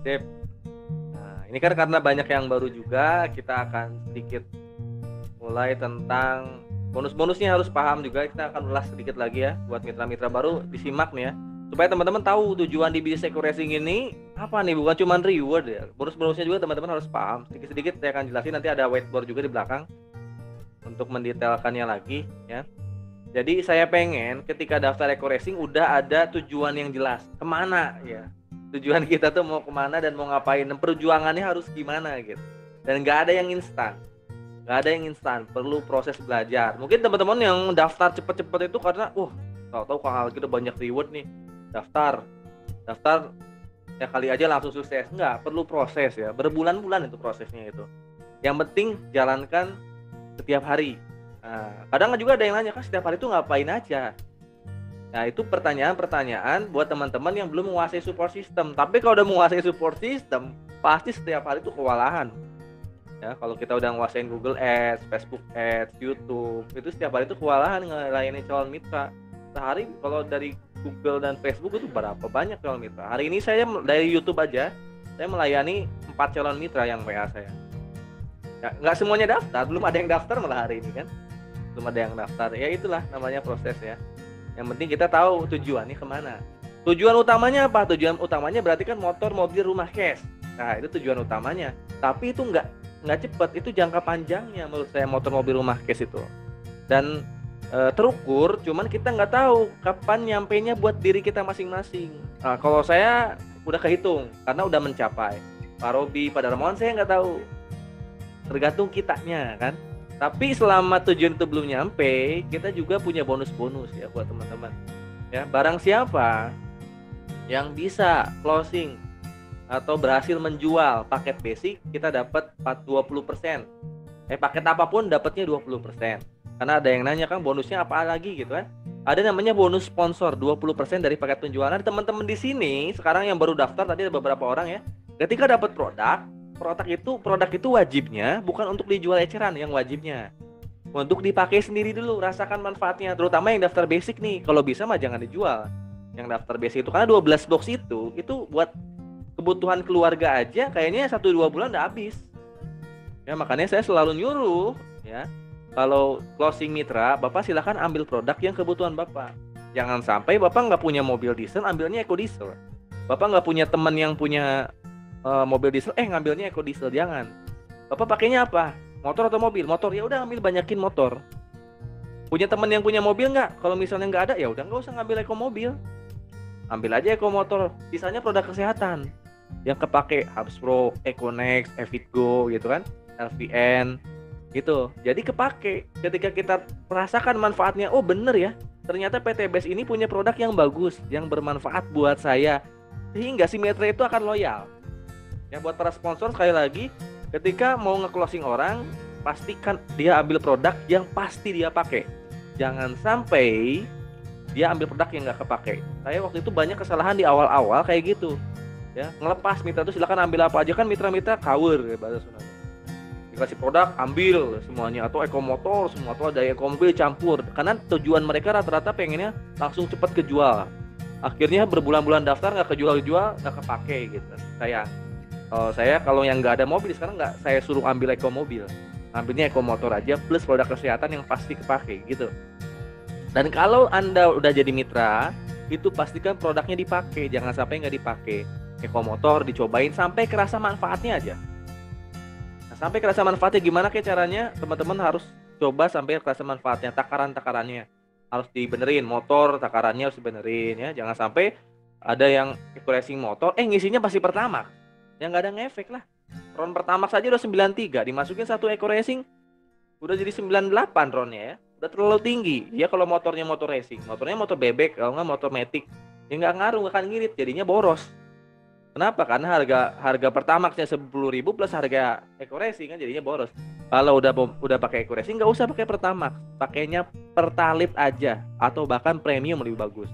Sip. Nah, ini kan karena banyak yang baru juga, kita akan sedikit mulai tentang bonus-bonusnya harus paham juga. Kita akan ulas sedikit lagi ya buat mitra-mitra baru, disimak nih ya. Supaya teman-teman tahu tujuan di bisnis eco racing ini apa nih, bukan cuma reward ya. Bonus-bonusnya juga teman-teman harus paham. Sedikit-sedikit saya akan jelasin, nanti ada whiteboard juga di belakang untuk mendetailkannya lagi ya. Jadi saya pengen ketika daftar eco racing udah ada tujuan yang jelas. Kemana ya? Tujuan kita tuh mau kemana dan mau ngapain, dan perjuangannya harus gimana gitu. Dan nggak ada yang instan. Nggak ada yang instan, perlu proses belajar. Mungkin teman-teman yang daftar cepet-cepet itu karena tahu-tahu Kang Alki udah banyak reward nih, daftar ya kali aja langsung sukses. Nggak, perlu proses ya, berbulan-bulan itu prosesnya itu. Yang penting jalankan setiap hari. Nah, kadang juga ada yang nanya, kan setiap hari itu ngapain aja? Nah, itu pertanyaan-pertanyaan buat teman-teman yang belum menguasai support system. Tapi kalau udah menguasai support system, pasti setiap hari itu kewalahan. Ya, kalau kita udah nguasain Google Ads, Facebook Ads, YouTube, itu setiap hari itu kewalahan ngelayani calon mitra. Sehari kalau dari Google dan Facebook itu berapa banyak calon mitra. Hari ini saya dari YouTube aja, saya melayani 4 calon mitra yang WA saya. Ya, nggak semuanya daftar, belum ada yang daftar malah hari ini kan. Belum ada yang daftar. Ya itulah namanya proses ya. Yang penting kita tahu tujuannya kemana. Tujuan utamanya apa? Tujuan utamanya berarti kan motor, mobil, rumah, cash. Nah, itu tujuan utamanya. Tapi itu nggak cepat, itu jangka panjangnya menurut saya motor, mobil, rumah, cash itu. Dan terukur, cuman kita nggak tahu kapan nyampainya buat diri kita masing-masing. Nah, kalau saya udah kehitung karena udah mencapai. Pak Robi, Pak Darmawan saya nggak tahu. Tergantung kitanya kan. Tapi selama tujuan itu belum nyampe, kita juga punya bonus-bonus ya buat teman-teman. Ya, barang siapa yang bisa closing atau berhasil menjual paket basic, kita dapat 20%. Paket apapun dapatnya 20%. Karena ada yang nanya kan bonusnya apa lagi gitu kan. Ada namanya bonus sponsor 20% dari paket penjualan. Teman-teman di sini sekarang yang baru daftar tadi ada beberapa orang ya. Ketika dapat produk itu wajibnya bukan untuk dijual eceran, yang wajibnya untuk dipakai sendiri dulu, rasakan manfaatnya. Terutama yang daftar basic nih, kalau bisa mah jangan dijual. Yang daftar basic itu karena 12 box itu buat kebutuhan keluarga aja kayaknya 1-2 bulan udah habis. Ya makanya saya selalu nyuruh ya, kalau closing mitra, Bapak silakan ambil produk yang kebutuhan Bapak. Jangan sampai Bapak nggak punya mobil diesel, ambilnya eco diesel. Bapak nggak punya teman yang punya mobil diesel, ngambilnya eco diesel, jangan. Bapak pakainya apa? Motor atau mobil? Motor, ya udah ambil banyakin motor. Punya teman yang punya mobil nggak? Kalau misalnya nggak ada, ya udah nggak usah ngambil eco mobil. Ambil aja eco motor. Sisanya produk kesehatan yang kepake, Habspro, Econex, Evitgo gitu kan, LVN gitu. Jadi kepake ketika kita merasakan manfaatnya. Oh bener ya, ternyata PT BES ini punya produk yang bagus, yang bermanfaat buat saya, sehingga si mitra itu akan loyal. Ya buat para sponsor, sekali lagi, ketika mau nge-closing orang, pastikan dia ambil produk yang pasti dia pakai. Jangan sampai dia ambil produk yang nggak kepake. Saya waktu itu banyak kesalahan di awal-awal kayak gitu. Ya, ngelepas mitra itu silakan ambil apa aja, kan mitra-mitra cover ya bahasa Sunda. Dikasih produk ambil semuanya, atau eco motor semua, atau ada eco mobil campur. Karena tujuan mereka rata-rata pengennya langsung cepat kejual. Akhirnya berbulan-bulan daftar nggak kejual-jual, nggak kepake gitu. Kalau yang nggak ada mobil sekarang, nggak saya suruh ambil eco mobil, ambilnya eco motor aja plus produk kesehatan yang pasti kepake gitu. Dan kalau Anda udah jadi mitra, itu pastikan produknya dipakai, jangan sampai nggak dipakai. Eco motor dicobain sampai kerasa manfaatnya aja. Nah, sampai kerasa manfaatnya gimana kayak caranya? Teman-teman harus coba sampai kerasa manfaatnya. Takarannya harus dibenerin, motor takarannya harus dibenerin ya. Jangan sampai ada yang eco racing motor ngisinya pasti pertama. Yang nggak ada ngefek lah. Ron pertama saja udah 93, dimasukin satu eco racing udah jadi 98 ronnya ya. Udah terlalu tinggi. Ya kalau motornya motor racing, motornya motor bebek, kalau nggak motor matic, ya nggak ngaruh, nggak akan ngirit, jadinya boros. Kenapa? Karena harga Pertamaxnya 10.000 plus harga eco racing kan jadinya boros. Kalau udah pakai eco racing nggak usah pakai Pertamax, pakainya Pertalite aja atau bahkan premium lebih bagus.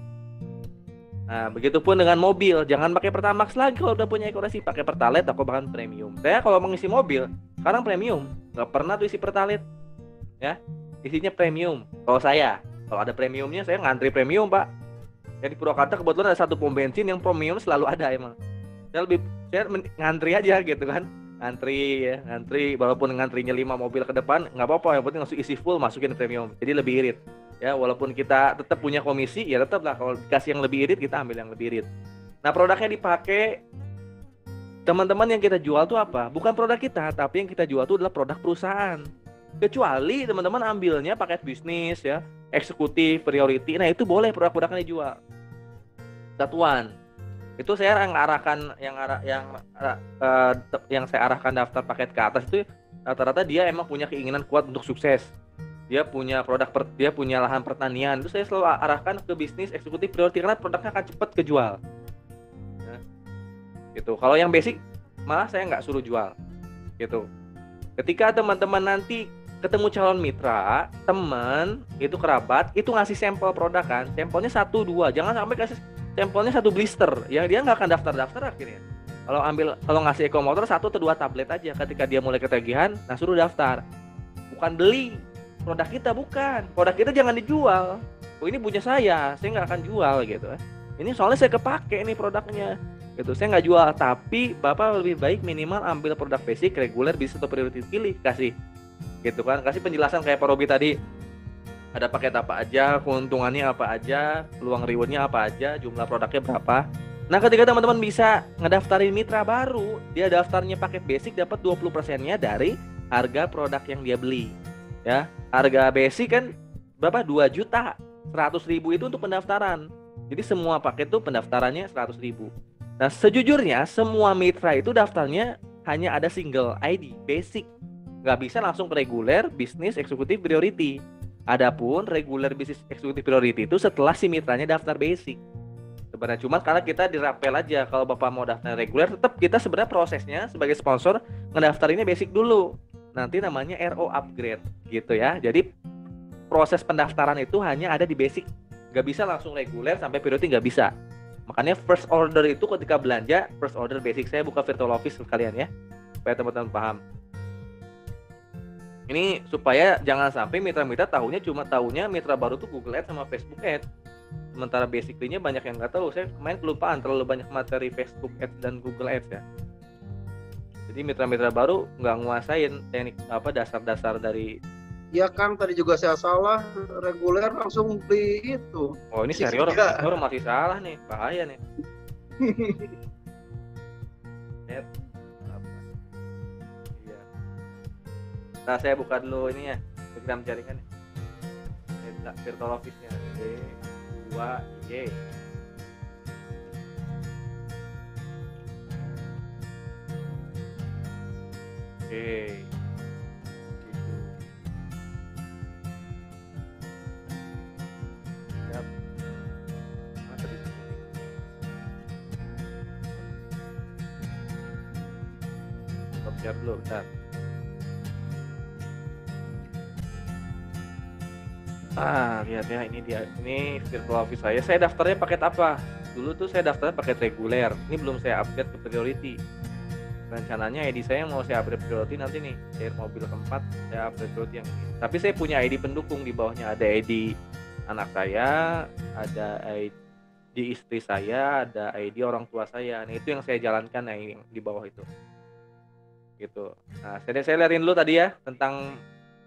Nah, begitupun dengan mobil, jangan pakai Pertamax lagi kalau udah punya eco racing, pakai Pertalite atau bahkan premium. Saya kalau mengisi mobil, sekarang premium, nggak pernah tuh isi Pertalite, ya, isinya premium. Kalau ada premiumnya, saya ngantri premium pak. Jadi Purwakarta kebetulan ada satu pom bensin yang premium selalu ada emang. saya ngantri aja gitu kan, ngantri walaupun ngantrinya 5 mobil ke depan nggak apa-apa, yang penting langsung isi full masukin premium, jadi lebih irit ya, walaupun kita tetap punya komisi ya tetap lah kalau dikasih yang lebih irit kita ambil yang lebih irit. Nah produknya dipakai teman-teman, yang kita jual tuh apa? Bukan produk kita, tapi yang kita jual tuh adalah produk perusahaan. Kecuali teman-teman ambilnya paket bisnis ya, eksekutif, priority, nah itu boleh produk-produknya dijual. Satuan. Itu saya arahkan yang saya arahkan daftar paket ke atas itu rata-rata dia emang punya keinginan kuat untuk sukses. Dia punya dia punya lahan pertanian. Itu saya selalu arahkan ke bisnis eksekutif priority karena produknya akan cepat kejual. Ya. Gitu. Kalau yang basic malah saya nggak suruh jual. Gitu. Ketika teman-teman nanti ketemu calon mitra, teman, itu kerabat, itu ngasih sampel produk kan, sampelnya 1-2, jangan sampai kasih sampelnya 1 blister, yang dia nggak akan daftar akhirnya. Kalau ngasih ekomotor 1 atau 2 tablet aja, ketika dia mulai ketagihan, nah suruh daftar. Bukan beli produk kita, bukan. Produk kita jangan dijual. Oh ini punya saya nggak akan jual gitu. Ini soalnya saya kepake nih produknya, gitu. Saya nggak jual, tapi Bapak lebih baik minimal ambil produk basic, reguler, bisnis atau priority, pilih, kasih, gitu kan. Kasih penjelasan kayak Pak Robi tadi. Ada paket apa aja, keuntungannya apa aja, peluang rewardnya apa aja, jumlah produknya berapa. Nah ketika teman-teman bisa ngedaftarin mitra baru, dia daftarnya paket basic dapat 20%-nya dari harga produk yang dia beli. Ya, harga basic kan berapa? 2 juta. 100.000 itu untuk pendaftaran. Jadi semua paket itu pendaftarannya 100.000. Nah sejujurnya semua mitra itu daftarnya hanya ada single ID, basic. Nggak bisa langsung ke reguler, bisnis, eksekutif, priority. Adapun regular bisnis eksekutif priority itu setelah si mitranya daftar basic. Sebenarnya cuma karena kita dirapel aja, kalau Bapak mau daftar reguler tetap kita sebenarnya prosesnya sebagai sponsor ngedaftarinnya basic dulu. Nanti namanya RO upgrade gitu ya. Jadi proses pendaftaran itu hanya ada di basic. Nggak bisa langsung reguler sampai priority, nggak bisa. Makanya first order itu ketika belanja, first order basic. Saya buka virtual office kalian ya, supaya teman-teman paham. Ini supaya jangan sampai mitra-mitra tahunya mitra baru tuh Google Ads sama Facebook Ads. Sementara basically-nya banyak yang nggak tahu. Saya kemarin kelupaan terlalu banyak materi Facebook Ads dan Google Ads ya. Jadi mitra-mitra baru nggak nguasain teknik dasar-dasar dari. Ya Kang, tadi juga saya salah, reguler langsung beli itu. Oh ini senior masih salah nih, bahaya nih. Nah saya buka dulu ini ya, program jaringan ya. Virtual office-nya D2Y. Oke. Siap. Mana tadi? Stop share dulu, bentar. Lihat ya, ini virtual office saya. Saya daftarnya paket apa? Dulu tuh saya daftarnya paket reguler. Ini belum saya update ke priority. Rencananya ID saya mau saya update priority nanti nih. Share mobil keempat, saya update priority yang ini. Tapi saya punya ID pendukung, di bawahnya ada ID anak saya, ada ID istri saya, ada ID orang tua saya. Nah, itu yang saya jalankan yang di bawah itu. Gitu. Nah, saya liatin dulu tadi ya tentang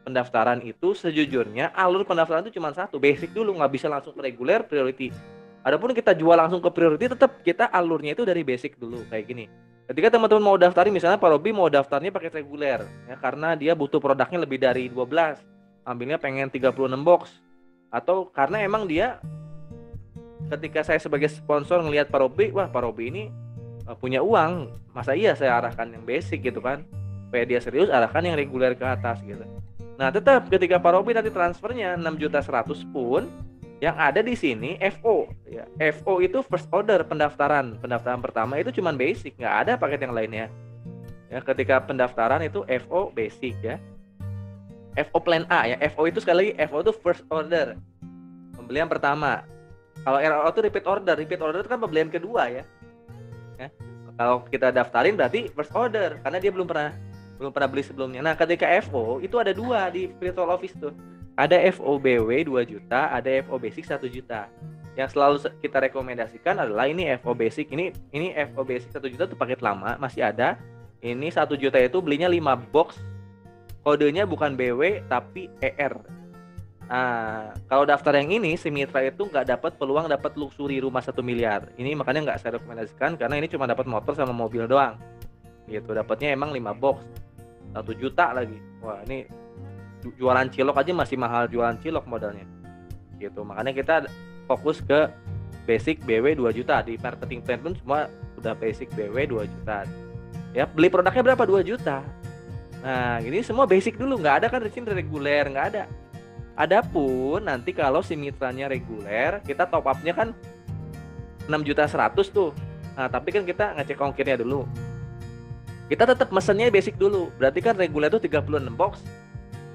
pendaftaran itu. Sejujurnya alur pendaftaran itu cuma satu, basic dulu, nggak bisa langsung ke reguler, priority. Adapun kita jual langsung ke priority, tetap kita alurnya itu dari basic dulu kayak gini. Ketika teman-teman mau daftarin, misalnya Pak Robi mau daftarnya pakai reguler ya, karena dia butuh produknya lebih dari 12, ambilnya pengen 36 box, atau karena emang dia ketika saya sebagai sponsor ngelihat Pak Robi, wah Pak Robi ini punya uang, masa iya saya arahkan yang basic gitu kan, supaya dia serius arahkan yang reguler ke atas gitu. Nah tetap ketika Pak Robi nanti transfernya 6.100.000 pun yang ada di sini FO ya. FO itu first order pendaftaran pertama itu cuman basic, nggak ada paket yang lainnya ya. Ketika pendaftaran itu FO basic ya, FO plan A ya. FO itu sekali lagi, FO itu first order, pembelian pertama. Kalau RO itu repeat order itu kan pembelian kedua ya. Kalau kita daftarin berarti first order karena dia belum pernah beli sebelumnya. Nah ketika FO itu ada 2 di virtual office tuh. Ada FO BW 2 juta, ada FO basic 1 juta. Yang selalu kita rekomendasikan adalah ini FO Basic. Ini FO Basic 1 juta tuh paket lama, masih ada. Ini 1 juta itu belinya 5 box. Kodenya bukan BW tapi ER. Nah, kalau daftar yang ini, si mitra itu nggak dapat peluang dapat luxury rumah 1 miliar. Ini makanya nggak saya rekomendasikan, karena ini cuma dapat motor sama mobil doang. Gitu, dapatnya emang 5 box. 1 juta lagi. Wah, ini jualan cilok aja masih mahal jualan cilok modalnya. Gitu, makanya kita fokus ke basic BW 2 juta. Di marketing plan pun semua udah basic BW 2 juta. Ya, beli produknya berapa? 2 juta. Nah, ini semua basic dulu, nggak ada kan di sini reguler, nggak ada. Adapun nanti kalau si mitranya reguler, kita top up-nya kan 6.100.000 tuh. Nah, tapi kan kita ngecek ongkirnya dulu. Kita tetap mesennya basic dulu. Berarti kan reguler tuh 36 box.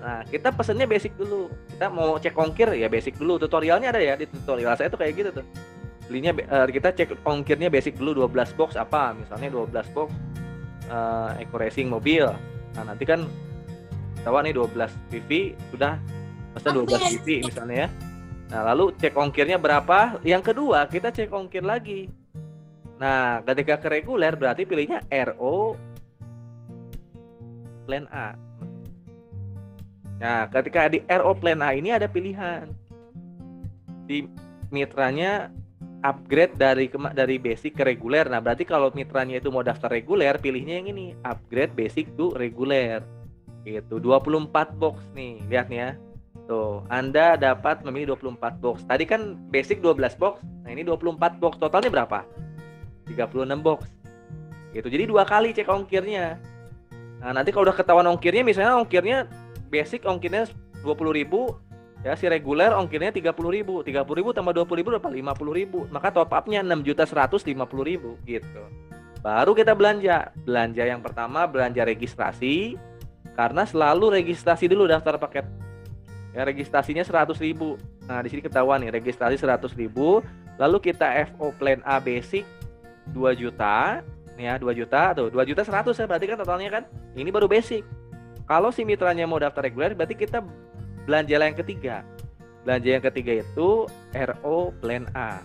Nah, kita pesennya basic dulu. Kita mau cek ongkir ya basic dulu. Tutorialnya ada ya, di tutorial saya tuh kayak gitu tuh. Belinya kita cek ongkirnya basic dulu 12 box apa? Misalnya 12 box Eco Racing mobil. Nah, nanti kan tahu nih 12 PV sudah masa 12 PV misalnya ya. Nah, lalu cek ongkirnya berapa? Yang kedua, kita cek ongkir lagi. Nah, ketika ke reguler berarti pilihnya RO Plan A. Nah, ketika di RO Plan A ini ada pilihan. Di mitranya upgrade dari basic ke reguler. Nah, berarti kalau mitranya itu mau daftar reguler, pilihnya yang ini, upgrade basic to reguler. Gitu, 24 box nih. Lihat nih ya. Tuh, Anda dapat memilih 24 box. Tadi kan basic 12 box. Nah, ini 24 box. Totalnya berapa? 36 box. Gitu. Jadi 2 kali cek ongkirnya. Nah, nanti kalau udah ketahuan ongkirnya, misalnya ongkirnya basic ongkirnya 20.000, ya si reguler ongkirnya 30.000. 30.000 tambah 20.000 berapa? 50.000. Maka top up-nya 6.150.000 gitu. Baru kita belanja. Belanja yang pertama belanja registrasi, karena selalu registrasi dulu daftar paket. Ya, registrasinya 100.000. Nah, di sini ketahuan nih, registrasi 100.000, lalu kita FO Plan A basic 2 juta. Nih ya, 2 juta tuh, 2.100.000 ya, berarti kan totalnya kan. Ini baru basic. Kalau si mitranya mau daftar reguler, berarti kita belanja yang ketiga. Belanja yang ketiga itu RO Plan A.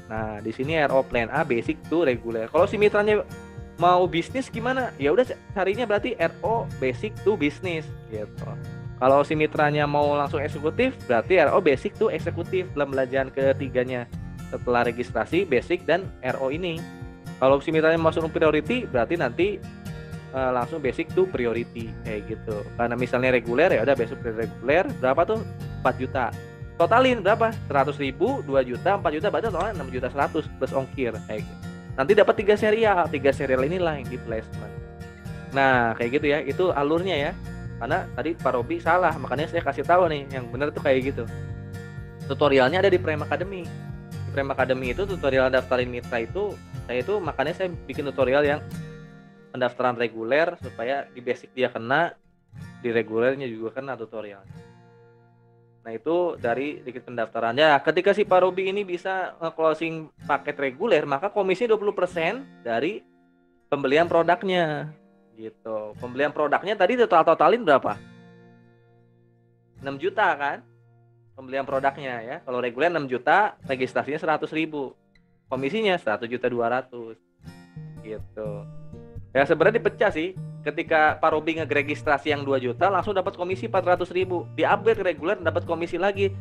Nah, di sini RO Plan A basic to reguler. Kalau si mitranya mau bisnis gimana? Ya udah carinya berarti RO basic to bisnis gitu. Kalau si mitranya mau langsung eksekutif, berarti RO basic to eksekutif dalam belanjaan ketiganya. Setelah registrasi, basic dan RO ini. Kalau si mitranya masuk priority, berarti nanti langsung basic to priority kayak gitu. Karena misalnya reguler ya udah basic reguler berapa tuh? 4 juta. Totalin berapa? 100.000, 2 juta, 4 juta, berarti totalnya 6.100.000 plus ongkir kayak gitu. Nanti dapat 3 serial. 3 serial inilah yang di placement. Nah, kayak gitu ya. Itu alurnya ya. Karena tadi Pak Robi salah, makanya saya kasih tahu nih yang benar tuh kayak gitu. Tutorialnya ada di Prime Academy. Di Prime Academy itu tutorial daftarin mitra itu, makanya saya bikin tutorial yang pendaftaran reguler supaya di basic dia kena, di regulernya juga kena tutorialnya. Nah, itu dari dikit pendaftarannya. Ketika si Pak Robi ini bisa closing paket reguler, maka komisi 20% dari pembelian produknya. Gitu. Pembelian produknya tadi totalin berapa? 6 juta kan? Pembelian produknya ya. Kalau reguler 6 juta, registrasinya 100.000. Komisinya 100.200.000. Gitu. Ya sebenarnya dipecah sih. Ketika Pak Robi ngeregistrasi yang 2 juta langsung dapat komisi 400.000. Di upgrade reguler dapat komisi lagi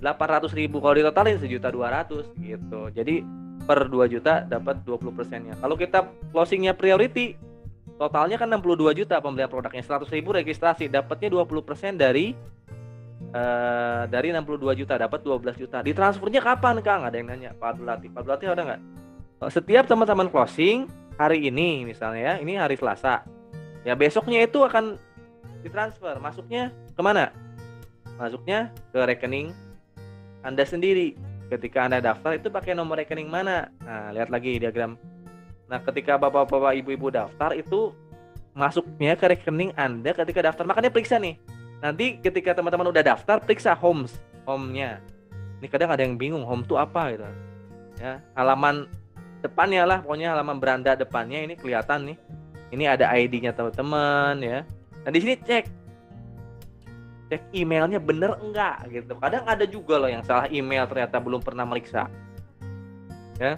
800.000. Kalau ditotalin 1.200.000 gitu. Jadi per 2 juta dapat 20%-nya. Kalau kita closingnya priority, totalnya kan 62 juta pembelian produknya, 100.000 registrasi, dapatnya 20% dari 62 juta, dapat 12 juta. Ditransfernya kapan, Kang? Ada yang nanya. Pak Abdul ada nggak? Setiap teman-teman closing hari ini misalnya ya, ini hari Selasa. Ya besoknya itu akan ditransfer. Masuknya kemana? Masuknya ke rekening Anda sendiri. Ketika Anda daftar itu pakai nomor rekening mana? Nah, lihat lagi diagram. Nah, ketika bapak-bapak, ibu-ibu daftar itu masuknya ke rekening Anda ketika daftar. Makanya periksa nih. Nanti ketika teman-teman udah daftar, periksa home-nya. Ini kadang ada yang bingung, home itu apa gitu. Ya, halaman depannya lah, pokoknya halaman beranda depannya ini kelihatan nih. Ini ada ID-nya teman-teman ya. Nah, di sini cek emailnya bener enggak gitu. Kadang ada juga loh yang salah email ternyata belum pernah meriksa. ya.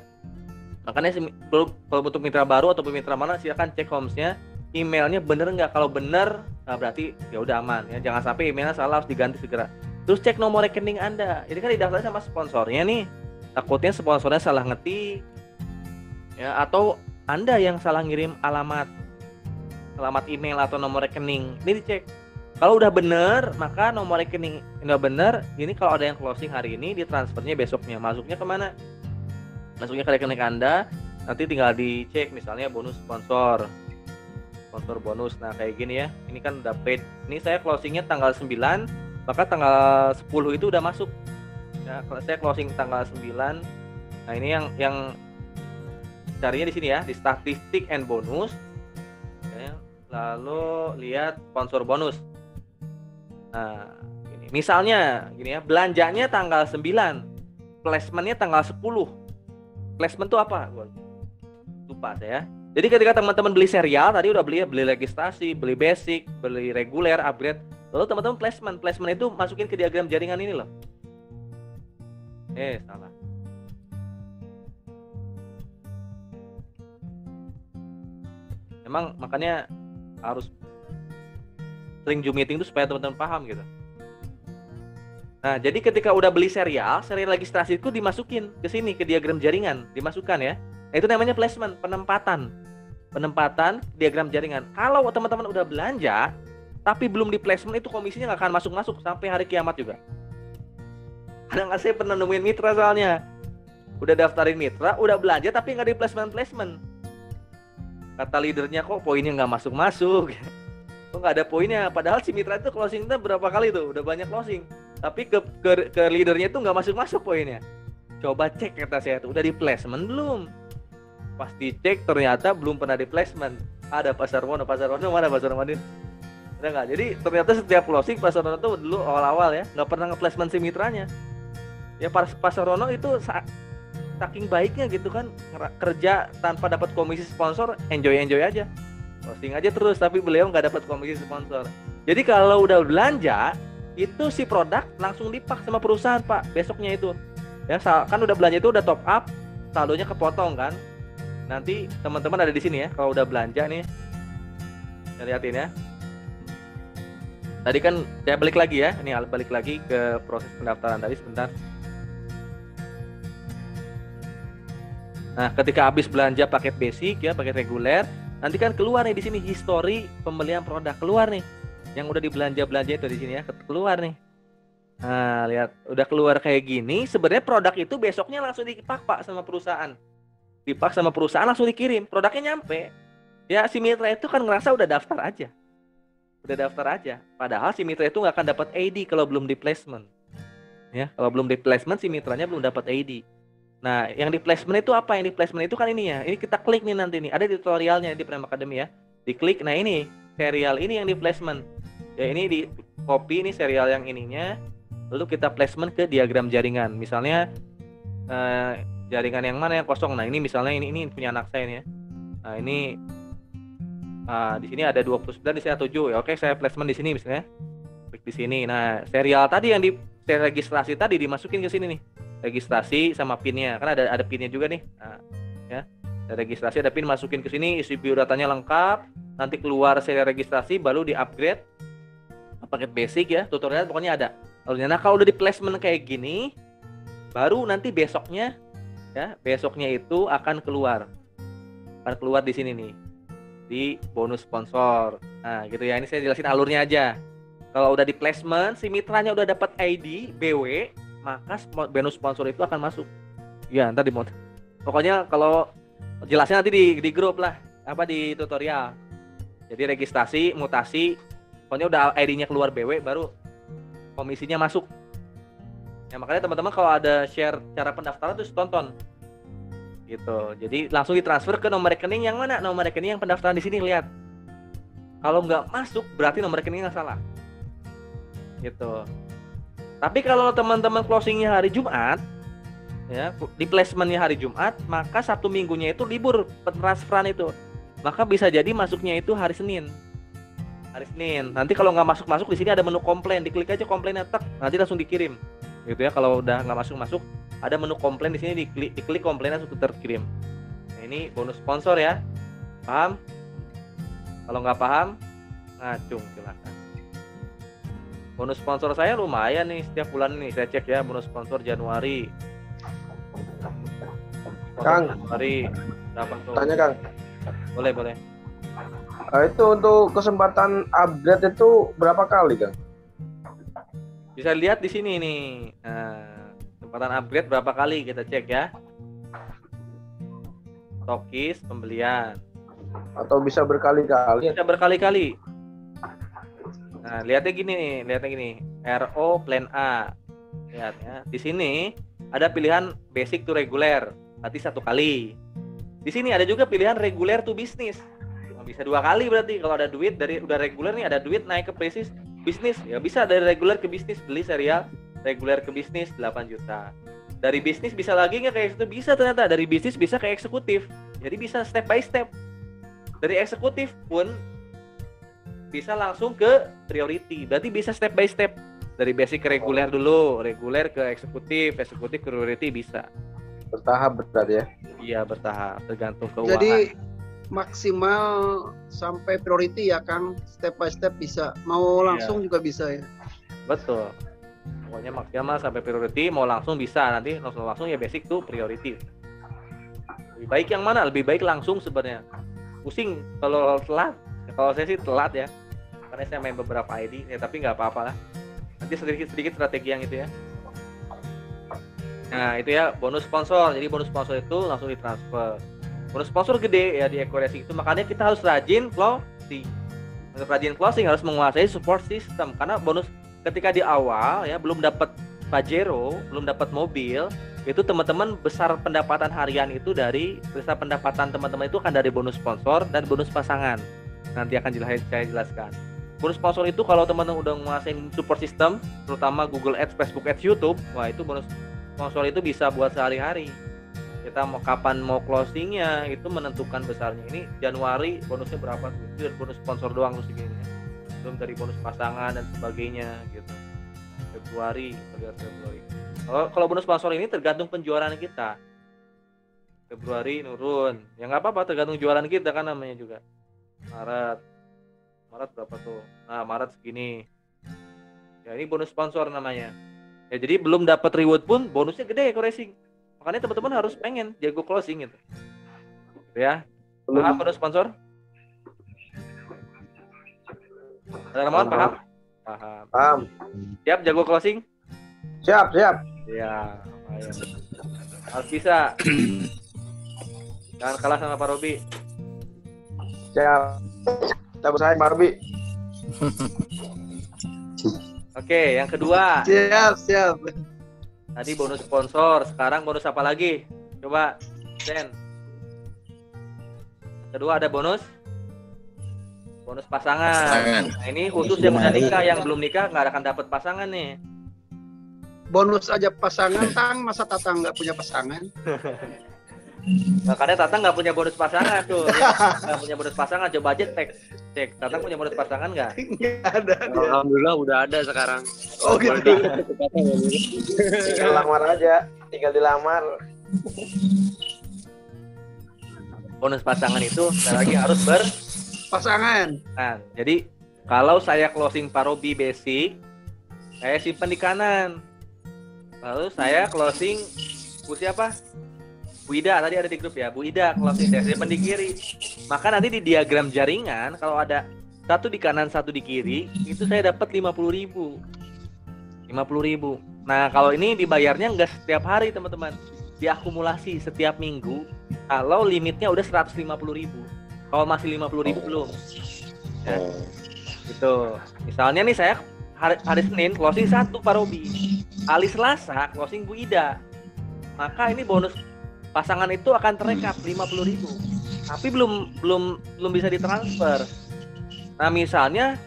Makanya kalau untuk mitra baru atau mitra mana silakan cek homesnya, emailnya bener nggak. Kalau bener, nah berarti ya udah aman ya. Jangan sampai emailnya salah, harus diganti segera. Terus cek nomor rekening Anda. Ini kan didaftarin sama sponsornya nih. Takutnya sponsornya salah ngetik ya, atau Anda yang salah ngirim alamat email atau nomor rekening. Ini dicek. Kalau udah bener, maka nomor rekening nggak bener. Ini kalau ada yang closing hari ini, ditransfernya besoknya. Masuknya kemana? Masuknya ke rekening Anda. Nanti tinggal dicek misalnya bonus sponsor bonus. Nah kayak gini ya. Ini kan udah paid. Ini saya closingnya tanggal 9, maka tanggal 10 itu udah masuk. Ya, kalau saya closing tanggal 9. Nah ini yang carinya di sini ya, di statistik and bonus. Ya, lalu lihat sponsor bonus. Nah, gini. Misalnya gini ya, belanjanya tanggal 9, placementnya tanggal 10. Placement itu apa? Lupa saya. Jadi ketika teman-teman beli serial tadi udah beli registrasi, beli basic, beli reguler, upgrade. Lalu teman-teman placement itu masukin ke diagram jaringan ini loh. Salah. Memang makanya harus sering Zoom meeting itu supaya teman-teman paham gitu. Nah, jadi ketika udah beli serial registrasi itu dimasukin ke sini, ke diagram jaringan, dimasukkan ya. Nah, itu namanya placement, penempatan diagram jaringan. Kalau teman-teman udah belanja tapi belum di placement, itu komisinya nggak akan masuk sampai hari kiamat juga. Kadang saya pernah nemuin mitra soalnya udah daftarin mitra, udah belanja tapi nggak di placement. Kata leadernya, kok poinnya nggak masuk, kok nggak ada poinnya. Padahal si mitra itu closingnya berapa kali tuh, udah banyak closing, tapi ke leadernya itu nggak masuk poinnya. Coba cek, kata saya tuh, udah di placement belum? Pas dicek ternyata belum pernah di placement. Ada Pak Sarwono mana Pak Sarwono? Ada nggak? Jadi ternyata setiap closing Pak Sarwono tuh dulu awal-awal ya nggak pernah nge-placement si mitranya. Ya Pak Sarwono itu saking baiknya gitu kan, kerja tanpa dapat komisi sponsor, enjoy aja, closing aja terus, tapi beliau nggak dapat komisi sponsor. Jadi kalau udah belanja itu si produk langsung dipak sama perusahaan Pak besoknya itu ya, kan udah belanja itu udah top up, saldonya kepotong kan. Nanti teman-teman ada di sini ya, kalau udah belanja nih, saya lihatin ya. Tadi kan saya balik lagi ya, ini balik lagi ke proses pendaftaran tadi sebentar. Nah, ketika habis belanja paket basic ya, paket reguler, nanti kan keluar nih di sini history pembelian produk, keluar nih. Yang udah dibelanja itu di sini ya, keluar nih. Nah, lihat udah keluar kayak gini. Sebenarnya produk itu besoknya langsung dipak Pak sama perusahaan. Dipak sama perusahaan langsung dikirim, produknya nyampe. Ya si mitra itu kan ngerasa udah daftar aja. Padahal si mitra itu nggak akan dapat AD kalau belum di placement. Ya, kalau belum di placement si mitranya belum dapat AD. Nah, yang di placement itu apa? Yang di placement itu kan ini ya. Ini kita klik nih nanti nih. Ada tutorialnya di Prime Academy ya. Diklik. Nah, ini serial ini yang di placement. Ya, ini di copy ini serial yang ininya. Lalu kita placement ke diagram jaringan. Misalnya jaringan yang mana yang kosong. Nah, ini misalnya ini punya anak saya nih ya. Nah, ini di sini ada 29, di sini ada 7. Ya, oke, saya placement di sini misalnya. Klik di sini. Nah, serial tadi yang di registrasi tadi dimasukin ke sini nih. Registrasi sama pinnya, kan ada pinnya juga nih. Nah, ya. Ada registrasi, ada pin, masukin ke sini, isi biodatanya lengkap. Nanti keluar serial registrasi, baru di-upgrade paket basic ya. Tutorial pokoknya ada. Lalu nah kalau udah di placement kayak gini, baru nanti besoknya itu akan keluar di sini nih, di bonus sponsor. Nah gitu ya, ini saya jelasin alurnya aja. Kalau udah di placement, si mitranya udah dapat ID BW, maka bonus sponsor itu akan masuk. Ya ntar di pokoknya kalau jelasnya nanti di grup lah, di tutorial. Jadi registrasi, mutasi, pokoknya udah ID-nya keluar BW, baru komisinya masuk. Ya makanya teman-teman kalau ada share cara pendaftaran terus tonton gitu. Jadi langsung ditransfer ke nomor rekening yang mana? Nomor rekening yang pendaftaran di sini, lihat. Kalau nggak masuk berarti nomor rekeningnya salah gitu. Tapi kalau teman-teman closingnya hari Jumat ya, di placementnya hari Jumat, maka Sabtu Minggunya itu libur transferan itu, maka bisa jadi masuknya itu hari Senin. Nanti kalau nggak masuk di sini ada menu komplain, diklik aja komplainnya, nanti langsung dikirim gitu ya. Kalau udah nggak masuk ada menu komplain di sini, diklik komplain langsung terkirim. Nah, ini bonus sponsor ya. Paham? Kalau nggak paham, ngacung silakan. Bonus sponsor saya lumayan nih setiap bulan nih, saya cek ya bonus sponsor Januari. Kang, Januari berapa tuh? tanya Kang. Boleh. Itu untuk kesempatan upgrade itu berapa kali Kang? Bisa lihat di sini nih. Nah, kesempatan upgrade berapa kali kita cek ya. Stokis pembelian. Atau bisa berkali-kali? Bisa berkali-kali. Nah, lihatnya gini. RO plan A. Lihat ya. Di sini ada pilihan basic to regular, berarti 1 kali. Di sini ada juga pilihan regular to business. Nah, bisa 2 kali berarti kalau ada duit dari udah regular nih, ada duit naik ke prestis bisnis, ya bisa dari regular ke bisnis, beli serial regular ke bisnis 8 juta. Dari bisnis bisa lagi nggak kayak itu? Bisa ternyata. Dari bisnis bisa ke eksekutif. Jadi bisa step by step. Dari eksekutif pun bisa langsung ke priority. Berarti bisa step by step. Dari basic ke reguler dulu, reguler ke eksekutif, eksekutif ke priority bisa. Bertahap berarti ya? Iya, bertahap, tergantung keuangan. Jadi maksimal sampai priority ya Kang, step by step bisa. Mau langsung juga bisa ya. Betul. Pokoknya maksimal sampai priority, mau langsung bisa, nanti langsung ya basic tuh priority. Lebih baik yang mana? Lebih baik langsung sebenarnya. Pusing kalau telat. Kalau saya sih telat ya. Karena saya main beberapa ID, ya tapi nggak apa-apa lah. Nanti sedikit strategi yang itu ya. Nah, itu ya bonus sponsor. Jadi bonus sponsor itu langsung ditransfer. Bonus sponsor gede ya di Equity itu, makanya kita harus rajin closing. Untuk rajin closing harus menguasai support system, karena bonus ketika di awal ya belum dapat Pajero, belum dapat mobil, itu teman-teman besar pendapatan harian itu dari besar pendapatan teman-teman itu akan dari bonus sponsor dan bonus pasangan. Nanti akan saya jelaskan. Bonus sponsor itu kalau teman-teman udah menguasai support system, terutama Google Ads, Facebook Ads, YouTube, wah itu bonus sponsor itu bisa buat sehari-hari. Kita mau kapan mau closingnya itu menentukan besarnya. Ini Januari bonusnya berapa tuh? Itu bonus sponsor doang tuh segini. Belum dari bonus pasangan dan sebagainya gitu. Februari. Kalau bonus sponsor ini tergantung penjualan kita. Februari nurun. Ya nggak apa-apa, tergantung jualan kita kan namanya juga. Maret berapa tuh? Nah, Maret segini. Ya ini bonus sponsor namanya. Ya jadi belum dapat reward pun bonusnya gede ya racing. Makanya teman-teman harus pengen jago closing gitu. Ya. Paham bonus sponsor? Ada Ramon paham? Paham. Siap jago closing? Siap. Ya, ayo. Harus bisa. Jangan kalah sama Pak Robi. Siap. Kita bersaing Pak Robi. Oke, yang kedua. Siap. Tadi bonus sponsor, sekarang bonus apa lagi? Coba, Den. Kedua ada bonus pasangan. Nah, ini khusus yang udah nikah, yang belum nikah nggak akan dapat pasangan nih. Bonus aja pasangan, Tang. Masa Tatang nggak punya pasangan? Makanya Tatang nggak punya bonus pasangan tuh. Nggak punya bonus pasangan, coba aja cek. Tatang punya bonus pasangan nggak? Nggak ada. Alhamdulillah udah ada sekarang. Oh gitu. Tinggal lamar aja. Tinggal dilamar. Bonus pasangan itu sekali lagi harus Pasangan. Nah, jadi kalau saya closing Parobi basic, saya simpan di kanan. Lalu saya closing Bu siapa? Bu Ida, tadi ada di grup ya. Bu Ida closing saya simpan di kiri. Maka nanti di diagram jaringan kalau ada satu di kanan, satu di kiri, itu saya dapat 50.000. 50.000. Nah, kalau ini dibayarnya enggak setiap hari, teman-teman. Diakumulasi setiap minggu. Kalau limitnya udah 150.000. Kalau masih 50.000 belum. Ya. Gitu. Misalnya nih saya hari Senin closing 1 Pak Robi. Hari Selasa closing Bu Ida. Maka ini bonus pasangan itu akan terekap 50.000. Tapi belum bisa ditransfer. Nah, misalnya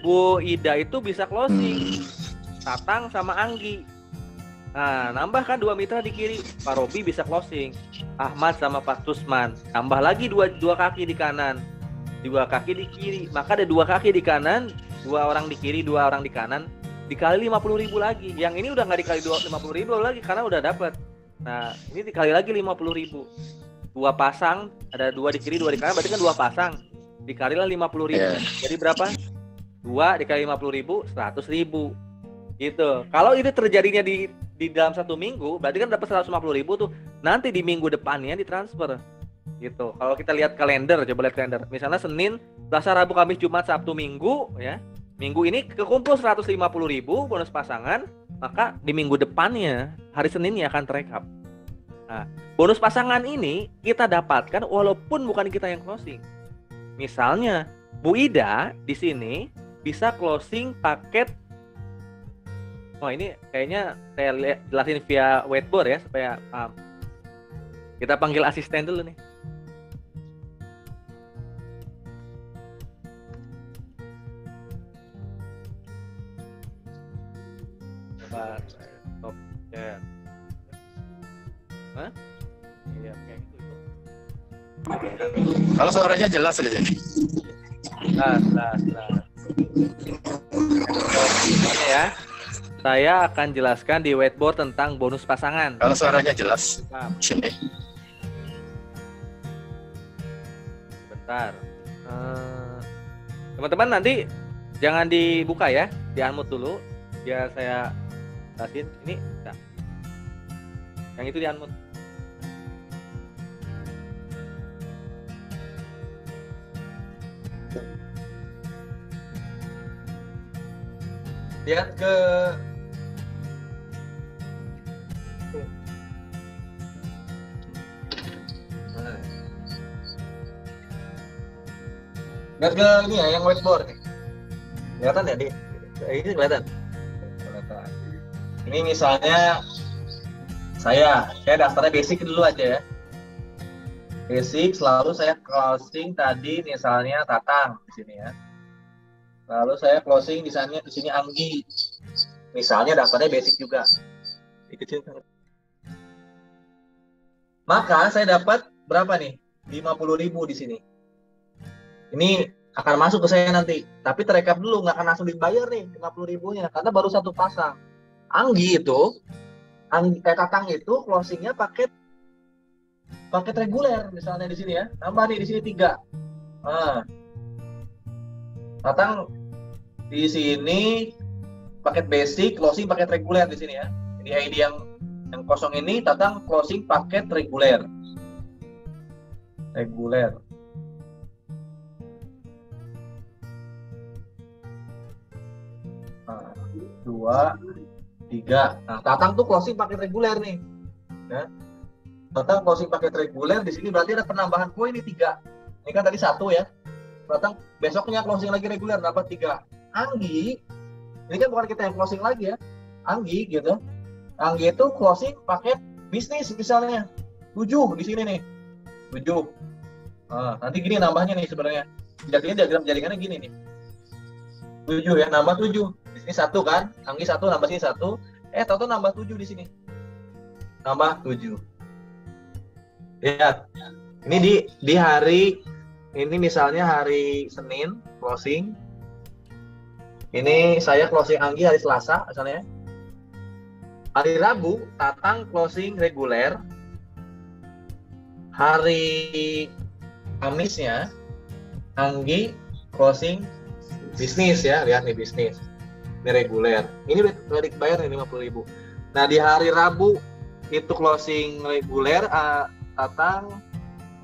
Bu Ida itu bisa closing Tatang sama Anggi. Nah, nambah kan 2 mitra di kiri. Pak Robi bisa closing Ahmad sama Pak Tusman. Tambah lagi dua kaki di kanan, 2 kaki di kiri. Maka ada 2 kaki di kanan, 2 orang di kiri, 2 orang di kanan. dikali 50.000 lagi. Yang ini udah nggak dikali 50.000 lagi karena udah dapat. Nah, ini dikali lagi 50.000. Dua pasang, ada dua di kiri, dua di kanan, berarti kan dua pasang. Dikalilah 50.000. Jadi berapa? 2 dikali 50.000, 100.000. Gitu. Kalau ini terjadinya di dalam satu minggu, berarti kan dapat 150.000 tuh. Nanti di minggu depannya ditransfer. Gitu. Kalau kita lihat kalender, coba lihat kalender. Misalnya Senin, Selasa, Rabu, Kamis, Jumat, Sabtu, Minggu, ya. Minggu ini kekumpul 150.000 bonus pasangan, maka di minggu depannya hari Seninnya akan terekap. Nah, bonus pasangan ini kita dapatkan walaupun bukan kita yang closing. Misalnya Bu Ida di sini bisa closing paket. Oh, ini kayaknya saya jelasin via whiteboard ya supaya paham. Kita panggil asisten dulu nih. Stop chat. Hah? Iya, kayak gitu. Kalau suaranya jelas aja. Jelas. Ya. Saya akan jelaskan di whiteboard tentang bonus pasangan. Kalau suaranya jelas. Sini. Bentar. Teman-teman nanti jangan dibuka ya, di-unmute dulu. Biar saya jelasin. Ini, nah. Yang itu di-unmute. Lihat ke lihat ke ini ya, yang whiteboard nih. Kelihatan ya, Di? Ini kelihatan. Ini misalnya saya daftarnya basic dulu aja ya. Basic, selalu saya closing tadi misalnya Tatang di sini ya. Lalu saya closing di sini Anggi. Misalnya daftarnya basic juga. Dikecilkan. Maka saya dapat berapa nih? 50.000 di sini. Ini akan masuk ke saya nanti. Tapi terekap dulu, nggak akan langsung dibayar nih 50.000-nya karena baru satu pasang. Anggi itu, Tatang itu closingnya paket reguler misalnya di sini ya. Tambah nih di sini 3. Nah, Tatang di sini paket basic, closing paket reguler di sini ya. Jadi ID yang kosong ini Tatang closing paket reguler. Nah, 2, 3. Nah, Tatang tuh closing paket reguler nih. Ya. Tatang closing paket reguler di sini berarti ada penambahan poin nih 3. Ini kan tadi 1 ya. Tatang besoknya closing lagi reguler dapat 3. Anggi, ini kan bukan kita yang closing lagi ya. Anggi gitu. Anggi itu closing paket bisnis misalnya. 7 di sini nih. 7. Nah, nanti gini nambahnya nih sebenarnya. Diagram jaringannya gini nih. 7 ya, nambah 7. Di sini 1 kan, Anggi 1 nambah sini 1. Tahu-tahu nambah 7 di sini. Nambah 7. Lihat. Ini di hari ini misalnya hari Senin closing. Ini saya closing Anggi hari Selasa misalnya. Hari Rabu Tatang closing reguler. Hari Kamisnya Anggi closing bisnis ya, lihat nih bisnis. Ini reguler. Ini udah dibayar nih 50.000. Nah, di hari Rabu itu closing reguler, Tatang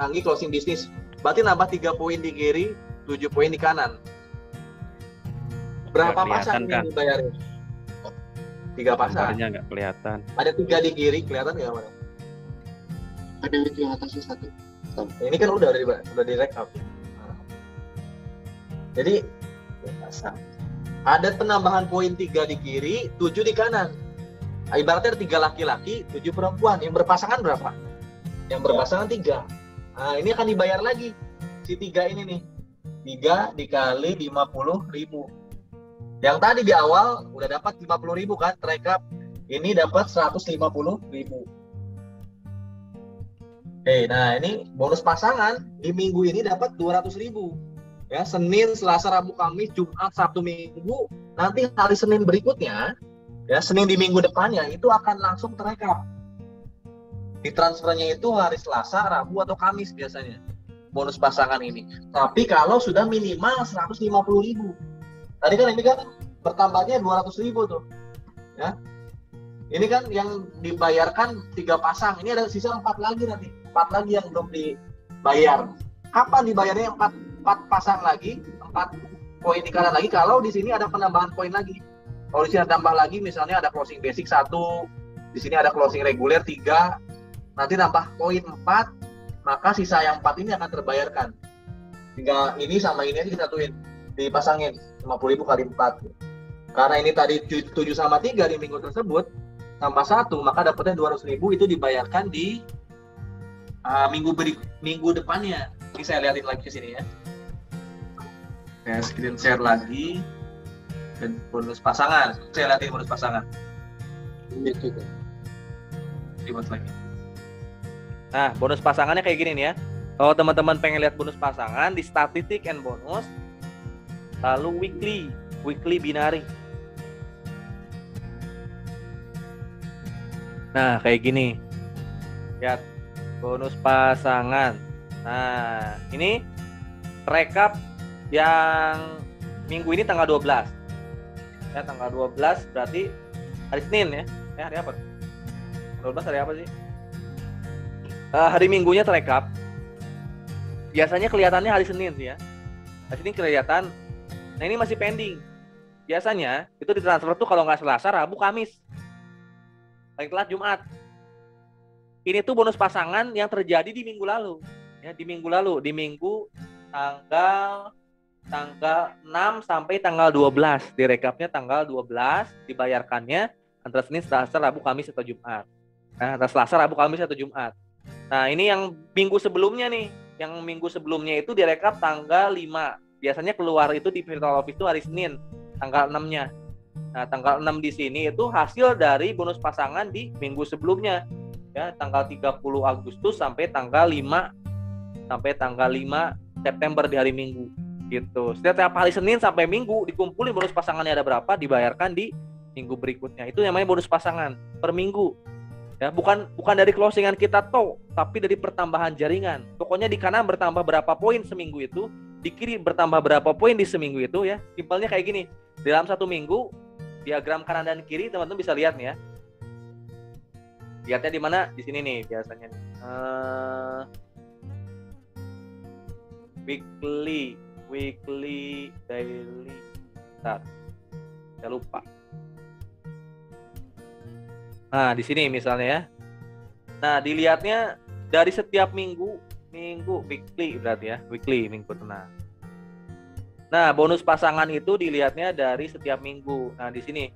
Anggi closing bisnis. Berarti nambah 3 poin di kiri, 7 poin di kanan. Berapa pasang yang dibayarin? 3 pasang. Gambarnya nggak kelihatan. Ada 3 di kiri, kelihatan nggak mana? Ada di atasnya 1. Ini kan udah di rekap. Nah. Jadi ada penambahan poin 3 di kiri, 7 di kanan. Ibaratnya ada 3 laki-laki, 7 perempuan. Yang berpasangan berapa? Yang berpasangan 3. Nah, ini akan dibayar lagi. Si 3 ini nih. 3 dikali 50.000. Yang tadi di awal udah dapat 50.000 kan, terekap. Ini dapat 150.000. Oke, nah ini bonus pasangan di minggu ini dapat 200.000. Ya, Senin, Selasa, Rabu, Kamis, Jumat, Sabtu, Minggu. Nanti hari Senin berikutnya, ya Senin di minggu depannya itu akan langsung terekap. Di transfernya itu hari Selasa, Rabu atau Kamis biasanya bonus pasangan ini. Tapi kalau sudah minimal 150.000. Tadi kan ini kan bertambahnya 200.000 tuh. Ya. Ini kan yang dibayarkan 3 pasang. Ini ada sisa 4 lagi nanti. 4 lagi yang belum dibayar. Kapan dibayarnya 4 pasang lagi? 4 poin di kanan lagi kalau di sini ada penambahan poin lagi. Kalau di sini ada tambah lagi, misalnya ada closing basic 1, di sini ada closing reguler 3, nanti tambah poin 4, maka sisa yang 4 ini akan terbayarkan. Tinggal ini sama ini aja disatuin, dipasangin 50.000 kali 4. Karena ini tadi 7 sama 3 di minggu tersebut, tambah 1, maka dapatnya 200.000 itu dibayarkan di minggu depannya. Ini saya lihatin lagi ke sini ya. Saya screen share lagi. Dan bonus pasangan. Saya lihatin bonus pasangan. Ribet lagi. Nah, bonus pasangannya kayak gini nih ya. Kalau teman-teman pengen lihat bonus pasangan di statistik and bonus, lalu weekly binary. Nah, kayak gini. Lihat bonus pasangan. Nah, ini rekap yang minggu ini tanggal 12. Ya, tanggal 12 berarti hari Senin ya. Hari apa? 12 hari apa sih? Hari Minggunya terekap. Biasanya kelihatannya hari Senin sih ya. Hari Senin kelihatan. Nah, ini masih pending. Biasanya itu ditransfer tuh kalau nggak Selasa, Rabu, Kamis. Paling telat Jumat. Ini tuh bonus pasangan yang terjadi di minggu lalu. Ya, di minggu tanggal 6 sampai tanggal 12. Direkapnya tanggal 12, dibayarkannya antara Senin, Selasa, Rabu, Kamis atau Jumat. Nah, antara Selasa, Rabu, Kamis atau Jumat. Nah, ini yang minggu sebelumnya nih. Yang minggu sebelumnya itu direkap tanggal 5. Biasanya keluar itu di virtual office itu hari Senin, tanggal 6-nya. Nah, tanggal 6 di sini itu hasil dari bonus pasangan di minggu sebelumnya. Ya, tanggal 30 Agustus sampai tanggal 5 September di hari Minggu. Gitu. Setiap hari Senin sampai Minggu dikumpulin bonus pasangannya ada berapa, dibayarkan di minggu berikutnya. Itu namanya bonus pasangan per minggu. Ya, bukan dari closingan kita tapi dari pertambahan jaringan. Pokoknya di kanan bertambah berapa poin seminggu itu, di kiri bertambah berapa poin di seminggu itu ya. Simpelnya kayak gini. Dalam satu minggu, diagram kanan dan kiri teman-teman bisa lihat nih ya. Lihatnya di mana? Di sini nih biasanya. Weekly, daily. Bentar. Saya lupa. Nah, di sini misalnya ya. Nah, dilihatnya dari setiap minggu weekly berarti ya, weekly minggu tenang. Nah, bonus pasangan itu dilihatnya dari setiap minggu. Nah, di sini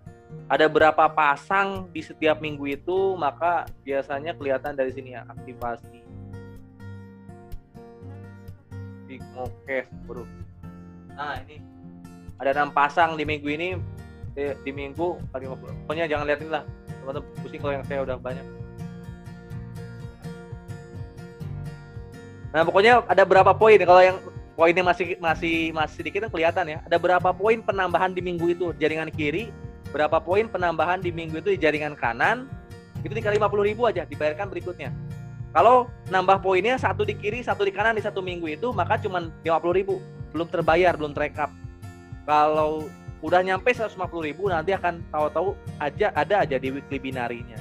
ada berapa pasang di setiap minggu itu, maka biasanya kelihatan dari sini ya, aktivasi. Big Mokes, bro. Nah, ini ada 6 pasang di minggu ini, di minggu 50. Pokoknya jangan liatin lah. Teman-teman pusing kalau yang saya udah banyak. Nah, pokoknya ada berapa poin kalau yang poinnya masih sedikit kan kelihatan ya. Ada berapa poin penambahan di minggu itu jaringan kiri, berapa poin penambahan di minggu itu di jaringan kanan. Itu dikali 50.000 aja dibayarkan berikutnya. Kalau nambah poinnya satu di kiri, satu di kanan di satu minggu itu, maka cuma 50.000, belum terbayar, belum terekap. Kalau udah nyampe 150.000 nanti akan tahu-tahu aja ada aja di weekly binarinya.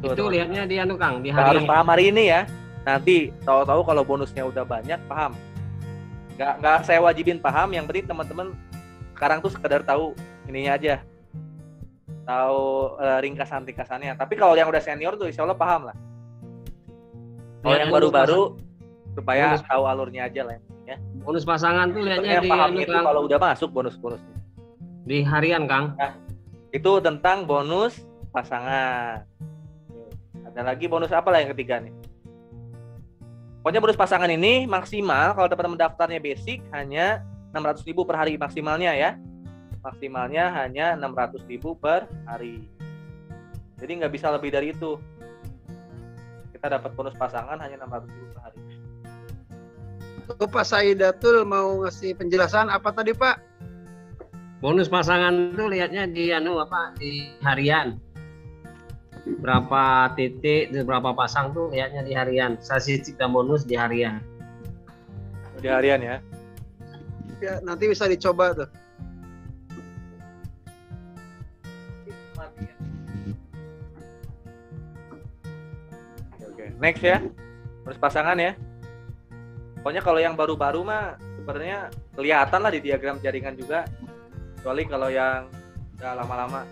Itu lihatnya di anu Kang, di hari. Harus ini. paham hari ini ya. Nanti tahu-tahu kalau bonusnya udah banyak, paham. Nggak saya wajibin paham, yang penting teman-teman sekarang tuh sekedar tahu ininya aja. Tahu ringkasan-ringkasannya. Tapi kalau yang udah senior tuh insya Allah paham lah. Kalau yang baru-baru supaya tahu alurnya aja lah ya. Bonus pasangan tuh lihatnya di paham itu Kang, kalau udah masuk bonus-bonusnya. Di harian Kang. Nah, itu tentang bonus pasangan. Ada lagi bonus apa lah yang ketiga nih? Pokoknya bonus pasangan ini maksimal kalau teman-teman daftarnya basic hanya 600.000 per hari maksimalnya ya. Maksimalnya hanya 600.000 per hari. Jadi nggak bisa lebih dari itu. Kita dapat bonus pasangan hanya 600.000 per hari. Itu Pak Saidatul mau ngasih penjelasan apa tadi Pak? Bonus pasangan itu lihatnya di di harian. Berapa titik, berapa pasang tuh lihatnya di harian. Statistik dan bonus di harian. Di harian ya. Ya, nanti bisa dicoba tuh. Oke, next ya. Bonus pasangan ya. Pokoknya kalau yang baru-baru mah sebenarnya kelihatan lah di diagram jaringan juga. Kecuali kalau yang udah lama-lama.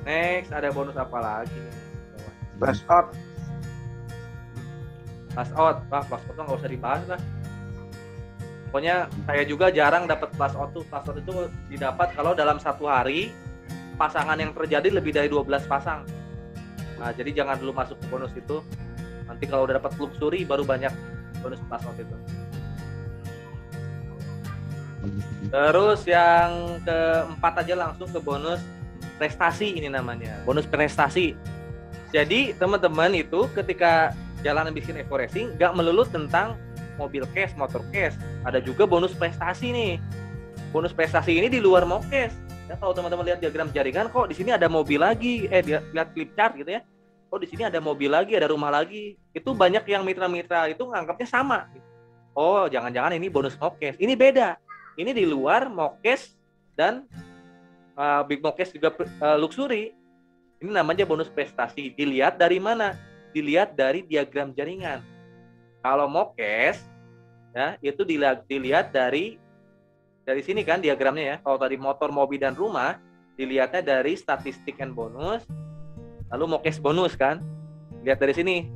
Next, ada bonus apa lagi? Flash out. Flash out. Wah, flash out tuh nggak usah dibahas lah. Pokoknya saya juga jarang dapat flash out tuh. Flash out itu didapat kalau dalam satu hari pasangan yang terjadi lebih dari 12 pasang. Nah, jadi jangan dulu masuk ke bonus itu. Nanti kalau udah dapat luxury baru banyak bonus flash out itu. Terus yang keempat aja langsung ke bonus prestasi, ini namanya bonus prestasi. Jadi teman-teman itu ketika jalan bikin Evo Racing nggak melulu tentang mobil cash, motor cash, ada juga bonus prestasi nih. Bonus prestasi ini di luar mau cash. Ya, kalau teman-teman lihat diagram jaringan, kok di sini ada mobil lagi, lihat flip chart gitu ya. Oh, di sini ada mobil lagi, ada rumah lagi. Itu banyak yang mitra-mitra itu nganggapnya sama. Oh, jangan-jangan ini bonus mau cash. Ini beda. Ini di luar mau cash dan big cash juga luxury. Ini namanya bonus prestasi. Dilihat dari mana? Dilihat dari diagram jaringan. Kalau mau cash ya itu dilihat dari sini kan diagramnya ya. Kalau tadi motor, mobil dan rumah dilihatnya dari statistik and bonus. Lalu mau cash bonus kan. Lihat dari sini.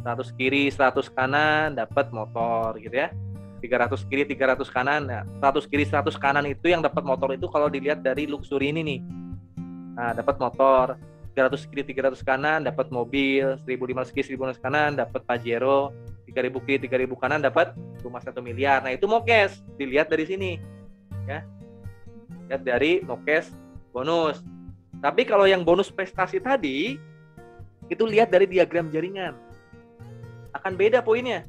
100 kiri, 100 kanan dapat motor gitu ya. 300 kiri, 300 kanan. Nah, 100 kiri, 100 kanan itu yang dapat motor itu kalau dilihat dari luxury ini nih. Nah, dapat motor. 300 kiri, 300 kanan dapat mobil. 1.500 kiri, 1.500 kanan dapat Pajero. 3.000 kiri, 3.000 kanan dapat rumah 1 miliar. Nah, itu mau cash. Dilihat dari sini. Ya. Lihat dari mau cash bonus. Tapi kalau yang bonus prestasi tadi itu lihat dari diagram jaringan. Akan beda poinnya.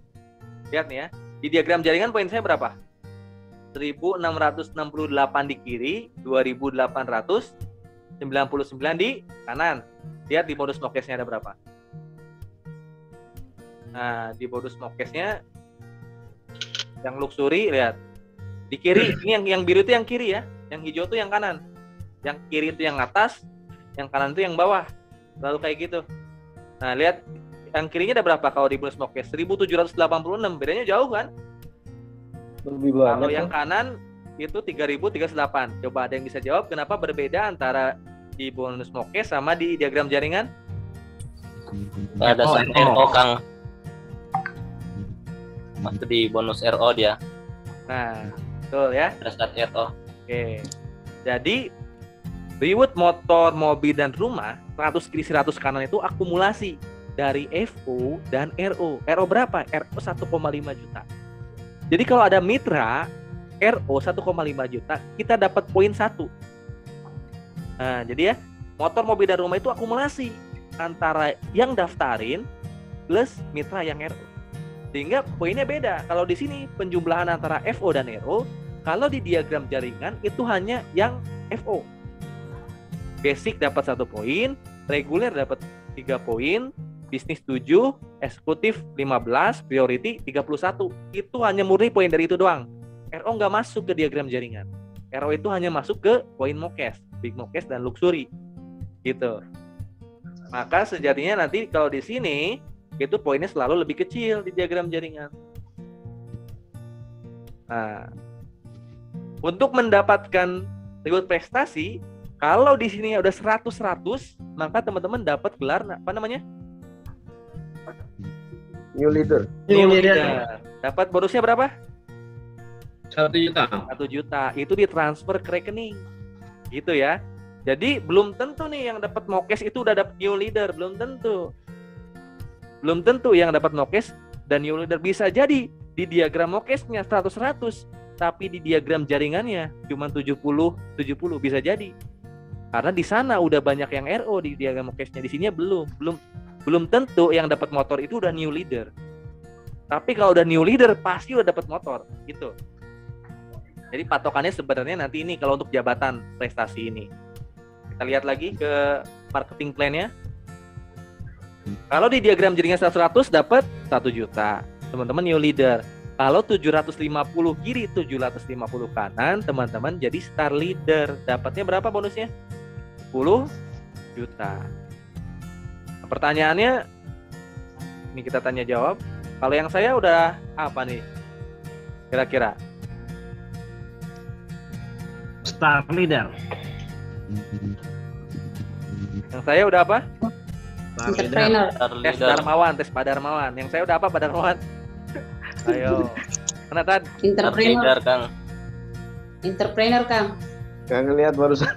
Lihat nih ya. Di diagram jaringan poin saya berapa? 1.668 di kiri, 2.899 di kanan. Lihat di bonus mokesnya ada berapa? Nah, di bonus mokesnya yang luxury lihat. Di kiri ini yang biru itu yang kiri ya, yang hijau itu yang kanan. Yang kiri itu yang atas, yang kanan itu yang bawah. Lalu kayak gitu. Nah, lihat yang kirinya ada berapa kalau di bonus mokes? 1.786. Bedanya jauh kan? Lebih banyak. Kalau yang kanan itu 3.038. Coba ada yang bisa jawab kenapa berbeda antara di bonus mokes sama di diagram jaringan? Ada saat RO Kang. Masuk di bonus RO dia. Nah, betul ya. Ada saat RO. Oke. Jadi reward motor, mobil dan rumah 100 kiri 100 kanan itu akumulasi dari FO dan RO. RO berapa? RO 1,5 juta. Jadi kalau ada mitra RO 1,5 juta, kita dapat poin 1. Nah, jadi ya, motor, mobil dan rumah itu akumulasi antara yang daftarin plus mitra yang RO. Sehingga poinnya beda. Kalau di sini penjumlahan antara FO dan RO, kalau di diagram jaringan itu hanya yang FO. Basic dapat 1 poin, reguler dapat 3 poin, bisnis 7, eksekutif 15, priority 31. Itu hanya murni poin dari itu doang. RO nggak masuk ke diagram jaringan. RO itu hanya masuk ke poin mokes, big mokes dan luxury. Gitu. Maka sejatinya nanti kalau di sini itu poinnya selalu lebih kecil di diagram jaringan. Nah, untuk mendapatkan reward prestasi, kalau di sini udah 100-100, maka teman-teman dapat gelar apa namanya? New leader. Dapat bonusnya berapa? 1 juta. 1 juta. Itu ditransfer ke rekening. Gitu ya. Jadi belum tentu nih yang dapat mokes itu udah dapat new leader, belum tentu. Belum tentu yang dapat mokes dan new leader. Bisa jadi di diagram mokesnya 100-100, tapi di diagram jaringannya cuma 70-70, bisa jadi. Karena di sana udah banyak yang RO di diagram mokesnya, di sini belum tentu yang dapat motor itu udah new leader. Tapi kalau udah new leader pasti udah dapat motor gitu. Jadi patokannya sebenarnya nanti ini kalau untuk jabatan prestasi ini. Kita lihat lagi ke marketing plan-nya. Kalau di diagram jaringan 100 dapat 1 juta. Teman-teman new leader. Kalau 750 kiri, 750 kanan, teman-teman jadi star leader. Dapatnya berapa bonusnya? 10 juta. Nah, pertanyaannya ini kita tanya jawab. Kalau yang saya udah apa nih? Kira-kira? Star leader. Yang saya udah apa? Star leader. Entrepreneur. Tes Darmawan, tes Pak Darmawan. Yang saya udah apa Pak Darmawan? Ayo. Mana Tad? Entrepreneur. Leader, Kang. Entrepreneur, Kang. Nggak ngelihat barusan.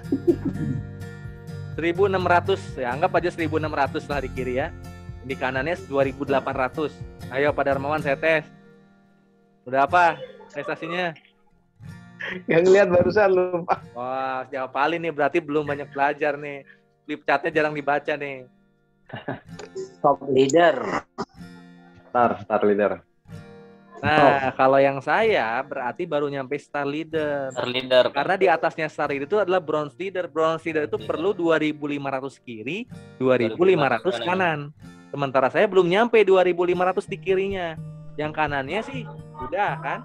1.600. Ya, anggap aja 1.600 lah di kiri ya. Di kanannya 2.800. Ayo Pak Darmawan saya tes. Udah apa prestasinya? Nggak ngelihat barusan, lupa. Wah, jawab paling nih berarti belum banyak belajar nih. Flip chartnya jarang dibaca nih. Top leader. Star leader. Nah, kalau yang saya berarti baru nyampe star leader. Star leader. Karena di atasnya star leader itu adalah bronze leader. Bronze leader itu perlu 2.500 kiri, 2.500 kanan. Sementara saya belum nyampe 2.500 di kirinya. Yang kanannya sih udah kan.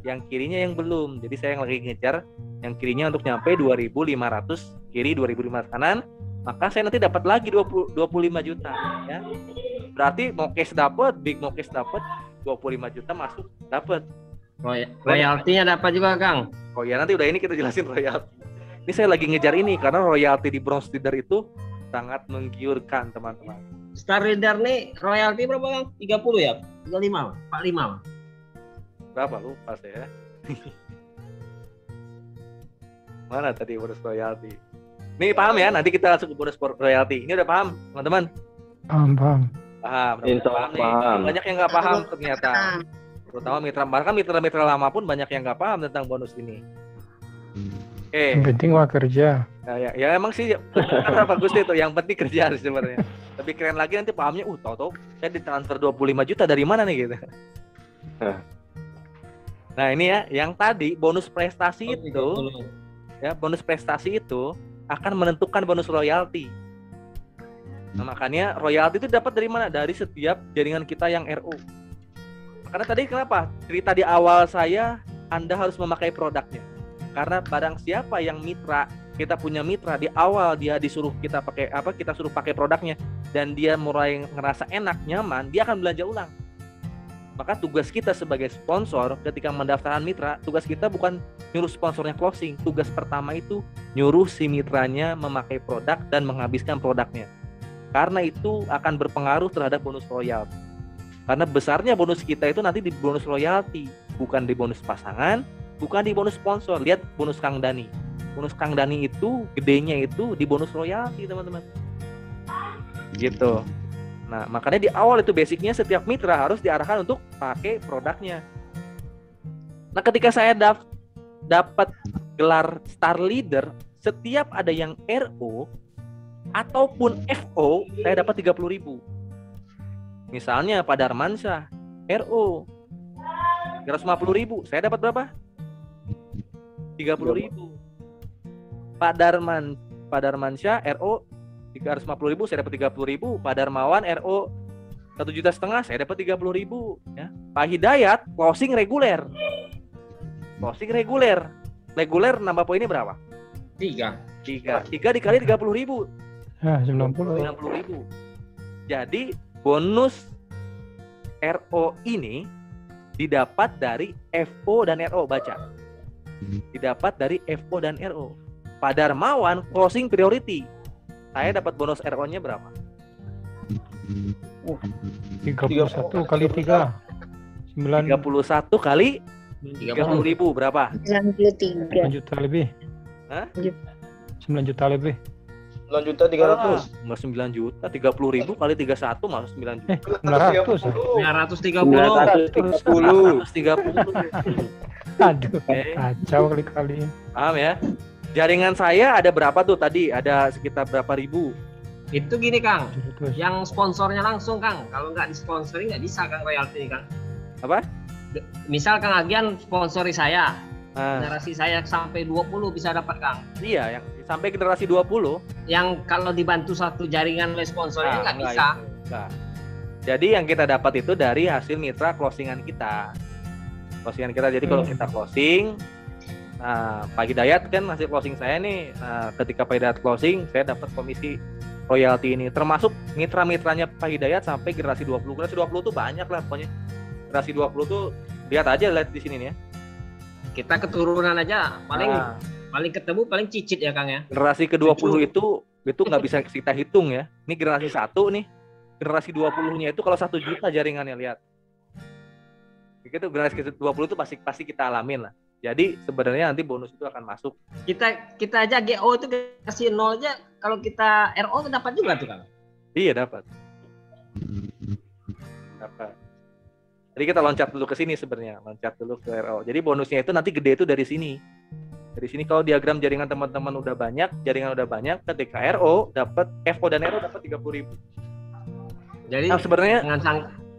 Yang kirinya yang belum. Jadi saya yang lagi ngejar yang kirinya untuk nyampe 2.500 kiri, 2.500 kanan. Maka saya nanti dapat lagi 25 juta ya. Berarti Mokes dapat, Big Mokes dapat, 25 juta masuk dapat. Royaltinya dapat juga, Kang. Oh ya, nanti udah ini kita jelasin royalti. Ini saya lagi ngejar ini karena royalti di bronze leader itu sangat menggiurkan, teman-teman. Star leader nih royalti berapa, Kang? 30 ya? 35, 45. Berapa lupa saya. Mana tadi bonus royalti? Nih paham ya, nanti kita langsung ke bonus royalti. Ini udah paham, teman-teman? Paham. Paham nih. Paham. Banyak yang nggak paham ternyata. Terutama mitra, bahkan mitra-mitra lama pun banyak yang nggak paham tentang bonus ini. Oke. Yang penting wah kerja. Ya emang sih bagus itu. Yang penting kerja sebenarnya. Lebih keren lagi nanti pahamnya, tahu-tahu saya ditransfer 25 juta dari mana nih gitu. Nah ini ya, yang tadi bonus prestasi itu, ya bonus prestasi itu akan menentukan bonus royalti. Nah, makanya royalti itu dapat dari mana? Dari setiap jaringan kita yang RO. Karena tadi kenapa? Cerita di awal saya, Anda harus memakai produknya. Karena barang siapa yang mitra, kita punya mitra di awal dia disuruh kita pakai apa? Kita suruh pakai produknya dan dia mulai ngerasa enak, nyaman, dia akan belanja ulang. Maka tugas kita sebagai sponsor ketika mendaftarkan mitra, tugas kita bukan nyuruh sponsornya closing. Tugas pertama itu nyuruh si mitranya memakai produk dan menghabiskan produknya. Karena itu akan berpengaruh terhadap bonus royalti. Karena besarnya bonus kita itu nanti di bonus royalti, bukan di bonus pasangan, bukan di bonus sponsor. Lihat bonus Kang Dani. Bonus Kang Dani itu gedenya itu di bonus royalti, teman-teman. Gitu. Nah, makanya di awal itu basicnya setiap mitra harus diarahkan untuk pakai produknya. Nah, ketika saya dapat gelar star leader, setiap ada yang RO ataupun FO, saya dapat 30.000. Misalnya Pak Darmansyah RO 350.000, saya dapat berapa? 30.000. Pak Darmansyah RO 350.000, saya dapat 30.000. Pak Darmawan RO 1,5 juta, saya dapat 30.000 ya. Pak Hidayat closing reguler. Reguler nambah poinnya berapa? 3 dikali 30.000. Ya, 90. Jadi bonus RO ini didapat dari FO dan RO, baca. Didapat dari FO dan RO. Pak Darmawan closing priority. Saya dapat bonus RO-nya berapa? 31 kali 3. 31 kali 30.000 berapa? 9 juta lebih. Hah? 9 juta lebih. 9.300.000. 9 juta 30.000 kali 31 masuk 9 juta. 900. 930. Aduh, kacau kali-kali. Paham ya? Jaringan saya ada berapa tuh tadi? Ada sekitar berapa ribu? Itu gini, Kang. Yang sponsornya langsung, Kang. Kalau nggak disponsori nggak bisa, Kang, royalti, Kang. Apa? Misal Kang Agian sponsori saya, Nah, generasi saya sampai 20 bisa dapat Kang. iya, yang sampai generasi 20. Yang kalau dibantu satu jaringan oleh sponsornya nggak enggak bisa. itu, enggak. Jadi yang kita dapat itu dari hasil mitra closingan kita. Closingan kita. Jadi kalau kita closing, nah Pak Hidayat kan hasil closing saya nih. Nah, ketika Pak Hidayat closing, saya dapat komisi royalti ini. Termasuk mitra-mitranya Pak Hidayat sampai generasi 20. Generasi 20 tuh banyak lah pokoknya. Generasi 20 tuh lihat di sini nih ya. Kita keturunan aja paling Nah, paling ketemu paling cicit ya Kang ya. generasi ke-20 itu nggak bisa kita hitung ya. Ini generasi 1 nih. Generasi 20-nya itu kalau 1 juta jaringannya, lihat. Begitu generasi ke-20 itu pasti kita alamin lah. Jadi sebenarnya nanti bonus itu akan masuk. Kita aja GO itu kasih 0 aja, kalau kita RO dapat juga tuh Kang. Iya, dapat. Jadi kita loncat dulu ke sini sebenarnya, loncat dulu ke RO. Jadi bonusnya itu nanti gede itu dari sini. Dari sini kalau diagram jaringan teman-teman udah banyak, jaringan udah banyak, ketika RO dapat FO dan RO dapat 30.000. Jadi Nah, sebenarnya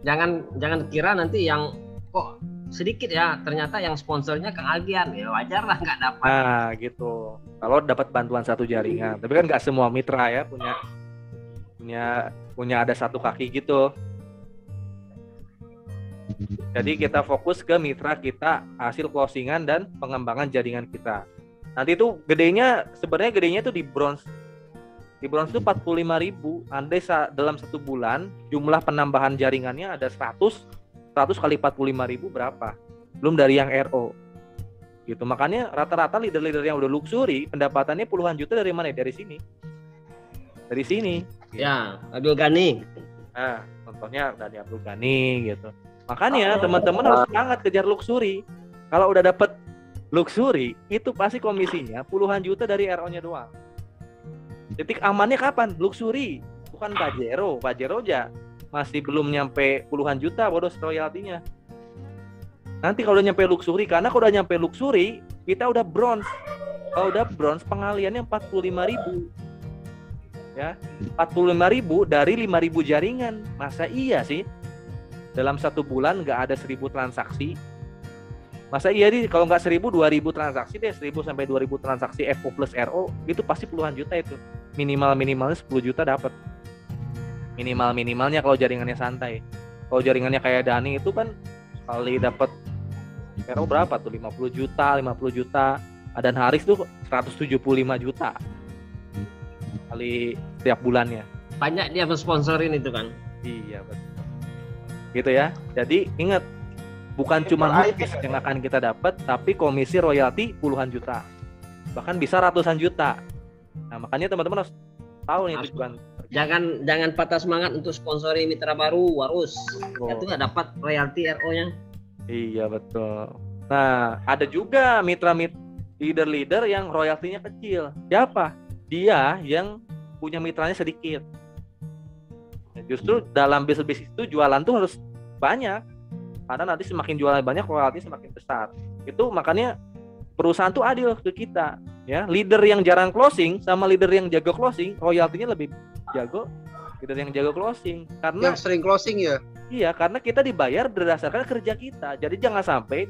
jangan kira nanti yang kok sedikit ya, ternyata yang sponsornya Kang Agian, ya wajar lah nggak dapat. nah gitu. Kalau dapat bantuan satu jaringan, tapi kan nggak semua mitra ya punya ada satu kaki gitu. Jadi kita fokus ke mitra kita, hasil closingan dan pengembangan jaringan kita. Nanti itu sebenarnya gedenya itu di bronze. Di bronze itu 45.000. Andai dalam 1 bulan jumlah penambahan jaringannya ada 100 kali 45.000 berapa? Belum dari yang RO. Gitu. Makanya rata-rata leader-leader yang udah luxury pendapatannya puluhan juta dari mana? Dari sini. Dari sini. Gitu. Ya, Abdul Ghani. Nah, contohnya dari Abdul Ghani gitu. Makanya teman-teman harus semangat kejar luxury. Kalau udah dapet luxury, itu pasti komisinya puluhan juta dari RO-nya doang. Titik amannya kapan? Luxury, bukan Pajero. Pajero aja masih belum nyampe puluhan juta bodos royaltinya. Nanti kalau udah nyampe luxury, karena kalau udah nyampe luxury, kita udah bronze. Kalau udah bronze, pengaliannya 45.000. Ya, 45.000 dari 5.000 jaringan. Masa iya sih? Dalam 1 bulan nggak ada 1.000 transaksi. Masa iya nih kalau nggak 1.000, 2.000 transaksi deh, 1.000 sampai 2.000 transaksi FO plus RO itu pasti puluhan juta itu. Minimalnya 10 juta dapat. Minimalnya kalau jaringannya santai. Kalau jaringannya kayak Dani itu kan sekali dapat RO berapa tuh? 50 juta. Dan Haris tuh 175 juta kali setiap bulannya. Banyak dia sponsorin itu kan. Iya betul. Gitu ya. Jadi ingat, bukan cuma rupiah yang akan kita dapat, tapi komisi royalti puluhan juta, bahkan bisa ratusan juta. Nah makanya teman-teman harus tahu nih tujuan. Jangan patah semangat untuk sponsori mitra baru Warus. Itu nggak dapat royalti RO-nya. Iya betul. Nah ada juga mitra-mitra leader-leader yang royaltinya kecil. Siapa? Dia yang punya mitranya sedikit. Justru dalam bisnis itu jualan tuh harus banyak, karena nanti semakin jualan banyak royalti semakin besar. Itu makanya perusahaan tuh adil ke kita ya. Leader yang jarang closing sama leader yang jago closing, royaltinya lebih jago leader yang jago closing, karena yang sering closing ya. Iya, karena kita dibayar berdasarkan kerja kita. Jadi jangan sampai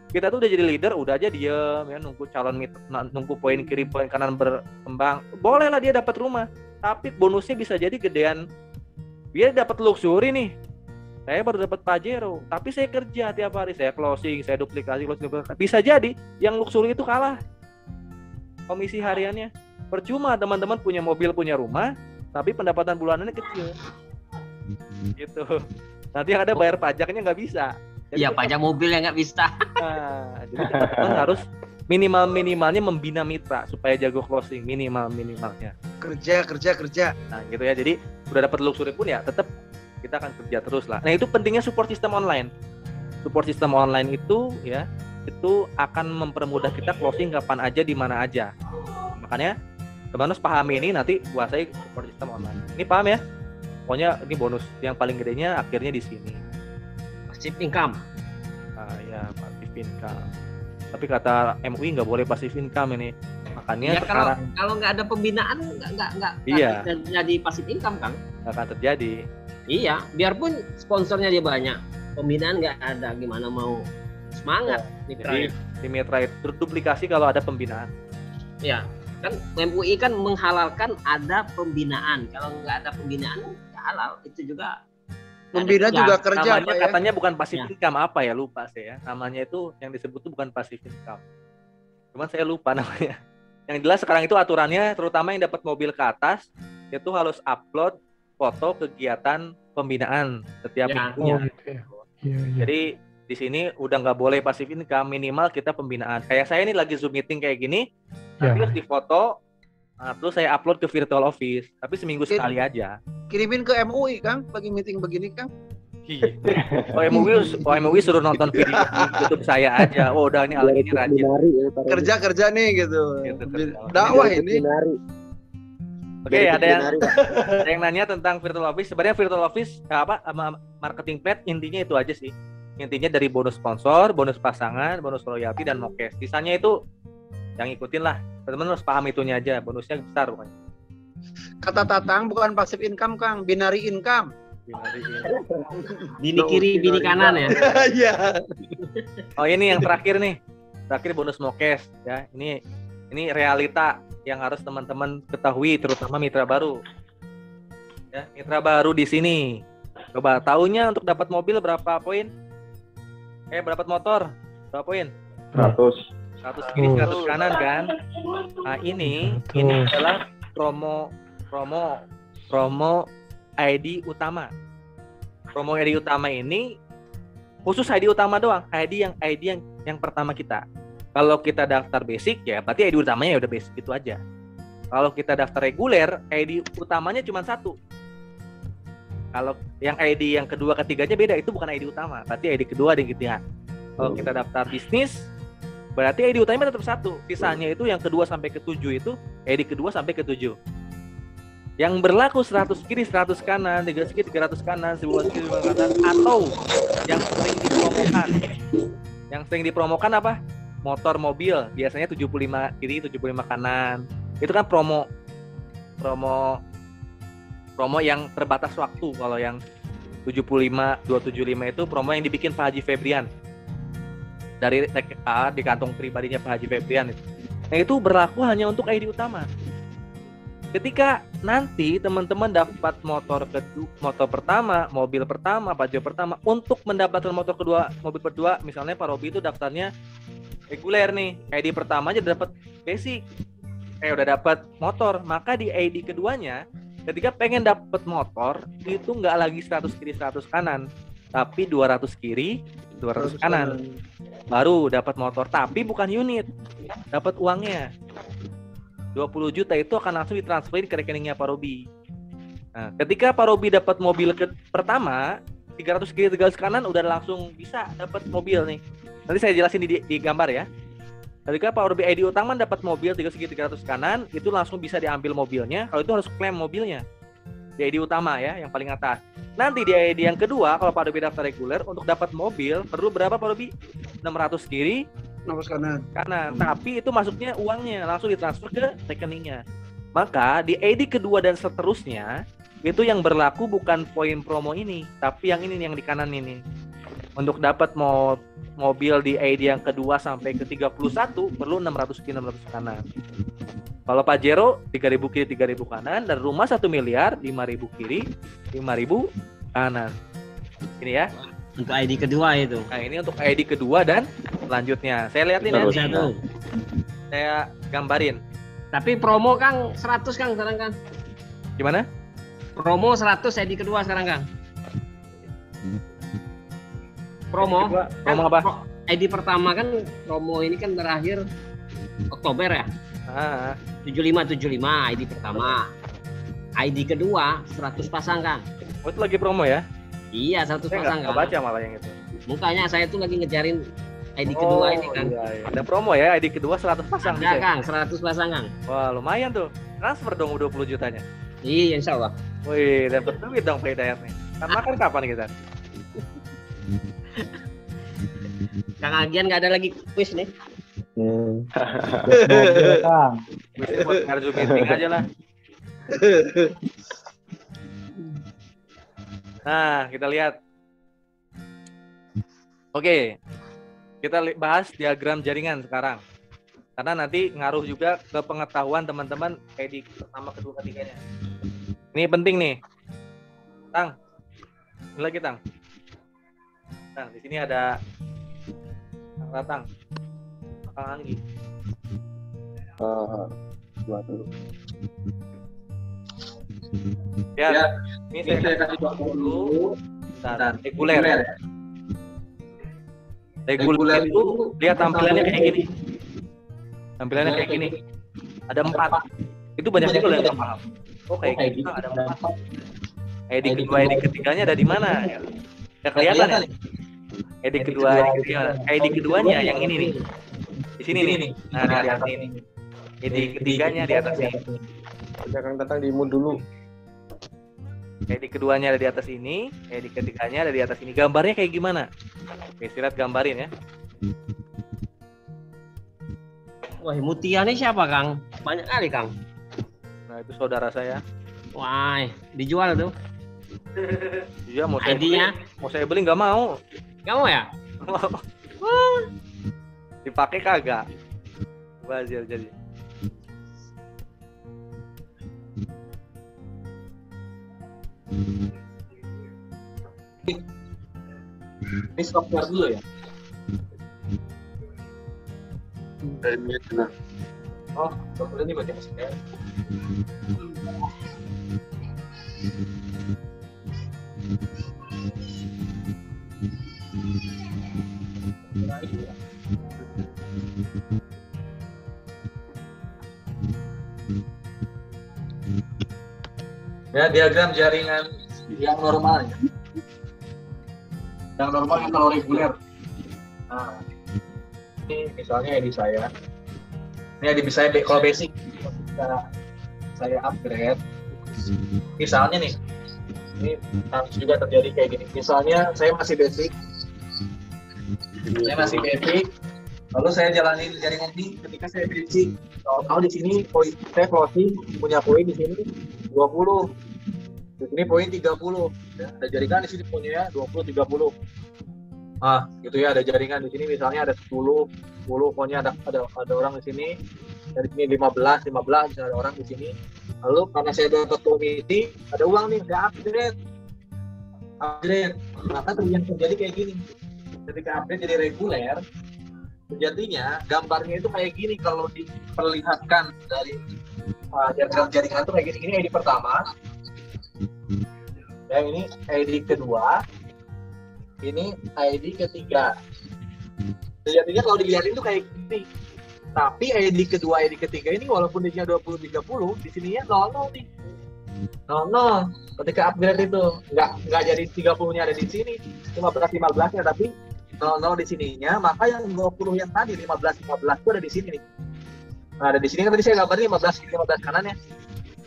kita tuh udah jadi leader, udah aja diem ya, nunggu calon mitra, nunggu poin kiri poin kanan berkembang. Bolehlah dia dapat rumah, tapi bonusnya bisa jadi gedean. Dia dapat luxury nih, saya baru dapat Pajero, tapi saya kerja tiap hari, saya closing, saya duplikasi. Bisa jadi yang luxury itu kalah komisi hariannya. Percuma teman-teman punya mobil, punya rumah, tapi pendapatan bulanannya kecil. Gitu. Nanti yang ada bayar pajaknya nggak bisa. Iya, pajak mobil yang nggak bisa. Nah, jadi teman-teman harus minimalnya membina mitra supaya jago closing, minimalnya. Kerja. Nah, gitu ya. Jadi udah dapat luxury pun ya tetap kita akan kerja terus lah. Nah, itu pentingnya support sistem online. Support sistem online itu ya, itu akan mempermudah kita closing kapan aja, di mana aja. Makanya teman-teman harus pahami ini, nanti kuasai support sistem online. Ini paham ya? Pokoknya ini bonus yang paling gedenya akhirnya di sini. Passive income. Ya, passive income. Tapi kata MUI nggak boleh passive income ini. Makanya ya, sekarang kalau nggak ada pembinaan nggak iya, jadi passive income kan? Nggak akan terjadi. Iya, biarpun sponsornya dia banyak, pembinaan nggak ada, gimana mau semangat Jadi mitranya? di mitra itu terduplikasi kalau ada pembinaan. Ya, kan MUI kan menghalalkan ada pembinaan. Kalau nggak ada pembinaan, nggak halal. Itu juga Pembina ada juga tugas. kerja Namanya Pak ya. katanya bukan passive Ya. income apa ya, lupa saya. Namanya itu yang disebut itu bukan passive income. Cuman saya lupa namanya. Yang jelas sekarang itu aturannya terutama yang dapat mobil ke atas itu harus upload foto kegiatan pembinaan setiap Ya. minggunya. Oh gitu ya. Iya, iya. Jadi di sini udah nggak boleh passive income, minimal kita pembinaan. Kayak saya ini lagi Zoom meeting kayak gini, Ya. nanti harus difoto, nah, terus saya upload ke virtual office. Tapi seminggu sekali aja. Kirimin ke MUI Kang, lagi meeting begini Kang. MUI suruh nonton video di YouTube saya aja. Oh udah ini ini rajin. Kerja nih gitu. Gitu, kerja. Dakwah ini. Oke, ada yang nanya tentang virtual office. Sebenarnya virtual office apa sama marketing pad intinya itu aja sih. Intinya dari bonus sponsor, bonus pasangan, bonus royalti dan mokes. Sisanya itu yang ikutin lah. Teman-teman harus paham itunya aja. Bonusnya besar pokoknya. Kata Tatang bukan passive income Kang, binary income. Bini kiri, bini kanan ya. Iya. Oh ini yang terakhir nih. Terakhir bonus mokes ya. Ini realita yang harus teman-teman ketahui terutama mitra baru. Ya, mitra baru di sini. Coba tahunya untuk dapat mobil berapa poin? Dapat motor berapa poin? 100. 100 kiri 100 kanan kan? Nah, ini adalah promo ID utama. Promo ID utama ini khusus ID utama doang, ID yang pertama kita. Kalau kita daftar basic ya berarti ID utamanya ya udah basic itu aja. Kalau kita daftar reguler, ID utamanya cuma satu. Kalau yang ID yang kedua ketiganya beda, itu bukan ID utama, berarti ID kedua dan ketiga. Kalau kita daftar bisnis, berarti ID utamanya tetap satu. Sisanya itu yang kedua sampai ke 7 itu ID kedua sampai ke 7. Yang berlaku 100 kiri 100 kanan, 300 kiri 300 kanan, 1000 kiri 1000 kanan, atau yang sering dipromokan. Yang sering dipromokan apa? Motor mobil, biasanya 75 kiri 75 kanan. Itu kan promo yang terbatas waktu. Kalau yang 75 275 itu promo yang dibikin Pak Haji Febrian. Dari TKA di kantong pribadinya Pak Haji Febrian itu. Nah, itu berlaku hanya untuk ID utama. Ketika nanti teman-teman dapat motor pertama, mobil pertama, Pajero pertama, untuk mendapatkan motor kedua, mobil kedua, misalnya Pak Robi itu daftarnya reguler nih, ID pertama aja dapat basic, udah dapat motor, maka di ID keduanya, ketika pengen dapat motor itu nggak lagi 100 kiri 100 kanan, tapi 200 kiri 200 kanan, baru dapat motor, tapi bukan unit, dapat uangnya. 20 juta itu akan langsung ditransfer ke rekeningnya Pak Robi. Nah, ketika Pak Robi dapat mobil pertama 300 kiri 300 kanan udah langsung bisa dapat mobil nih. Nanti saya jelasin di gambar ya. Ketika Pak Robi ID utama dapat mobil 300 kiri 300 kanan, itu langsung bisa diambil mobilnya. Kalau itu harus klaim mobilnya di ID utama ya, yang paling atas. Nanti di ID yang kedua, kalau Pak Robi daftar reguler, untuk dapat mobil perlu berapa Pak Robi? 600 kiri 600 kanan. Tapi itu masuknya uangnya langsung ditransfer ke rekeningnya. Maka di ID kedua dan seterusnya itu yang berlaku bukan poin promo ini, tapi yang ini yang di kanan ini. Untuk dapat mobil di ID yang kedua sampai ke 31 perlu 600 kiri 600 kanan. Kalau Pajero 3000 kiri 3000 kanan, dan rumah 1 miliar 5000 kiri 5000 kanan. Ini ya. Untuk ID kedua itu. Nah, ini untuk ID kedua dan selanjutnya. Saya lihatin ya. Saya gambarin. Tapi promo Kang 100 Kang sekarang Kang. Gimana? Promo 100 ID kedua sekarang Kang. Promo. Promo apa? ID pertama kan promo ini kan terakhir Oktober ya. 75 ID pertama. ID kedua 100 pasang Kang. Oh, itu lagi promo ya? Iya, 100 pasang Kang. Baca malah yang itu. Mukanya saya tuh lagi ngejarin ID kedua ini kan. Iya. Ada promo ya, ID kedua 100 pasang. Ada Kang, 100 pasang Kang. Wah, lumayan tuh. Transfer dong 20 jutanya. Iya, insya Allah. Wih, dapat duit dong Pak Hidayat nih. Kan makan kapan kita? Kang Agian nggak ada lagi quiz nih. Bisa buat ngarju meeting aja lah. Nah, kita lihat. Oke, kita bahas diagram jaringan sekarang. Karena nanti ngaruh juga ke pengetahuan teman-teman kayak di pertama, kedua, ketiganya. Ini penting nih. Tang, ini lagi Tang. Nah, di sini ada Tang Ratang. Kang Anggi. Buat dulu. Ya, ini saya kasih dulu. Nah, reguler. Reguler itu lihat tampilannya kayak gini. Tampilannya kayak gini. Ada 4. Itu banyak juga yang nggak paham. Oh kayak gitu ada 4. Edit kedua, edit ketiganya ada di mana? Ya kelihatan ya. Edit kedua, edit keduanya yang ini nih. Di sini nih. Nah di atas ini. Edit ketiganya di atas ini. Jangan datang di mood dulu. Edit keduanya ada di atas ini, edit ketiganya ada di atas ini. Gambarnya kayak gimana? Oke, silat gambarin ya. Wah, mutiarnya siapa, Kang? Banyak kali, Kang. Nah, itu saudara saya. Wah, dijual tuh. Iya, mau saya ID-nya? beli. Mau saya beli nggak mau. Nggak mau ya? Dipakai kagak? Wajir jadi. Ini software dulu ya. Oh, software ini bagian saya. Ya, diagram jaringan yang normal ya. Yang normal yang kalau reguler. Nah, ini misalnya edit saya. Ini edit saya kalau basic. Saya upgrade. Misalnya nih, ini harus juga terjadi kayak gini. Misalnya saya masih basic. Lalu saya jalanin jaringan ini ketika saya basic. Kalau di sini poin saya closing punya poin di sini 20. Di sini poin 30. Ya, ada jaringan di sini punya ya 20 30. Ah, gitu ya, ada jaringan di sini misalnya ada 10 pokoknya ada orang di sini. Dari sini 15 bisa ada orang di sini. Lalu karena saya dapat komisi, ada uang nih, ada upgrade. Maka yang terjadi kayak gini. Ketika upgrade jadi reguler, sejatinya gambarnya itu kayak gini kalau diperlihatkan dari jaringan itu kayak gini. Ini ID pertama. Ya, ini ID kedua. Ini ID ketiga. Sejatinya kalau dilihatin itu kayak gini. Tapi ID kedua, ID ketiga ini walaupun isinya 20-30, di sininya 00 nih. 00. Ketika upgrade itu nggak jadi 30-nya ada di sini, 15-15-nya, tapi 00 di sininya, maka yang 20 yang tadi 15-15 itu ada di sini nih. Nah, ada di sini kan tadi saya gambarin 15 kanannya.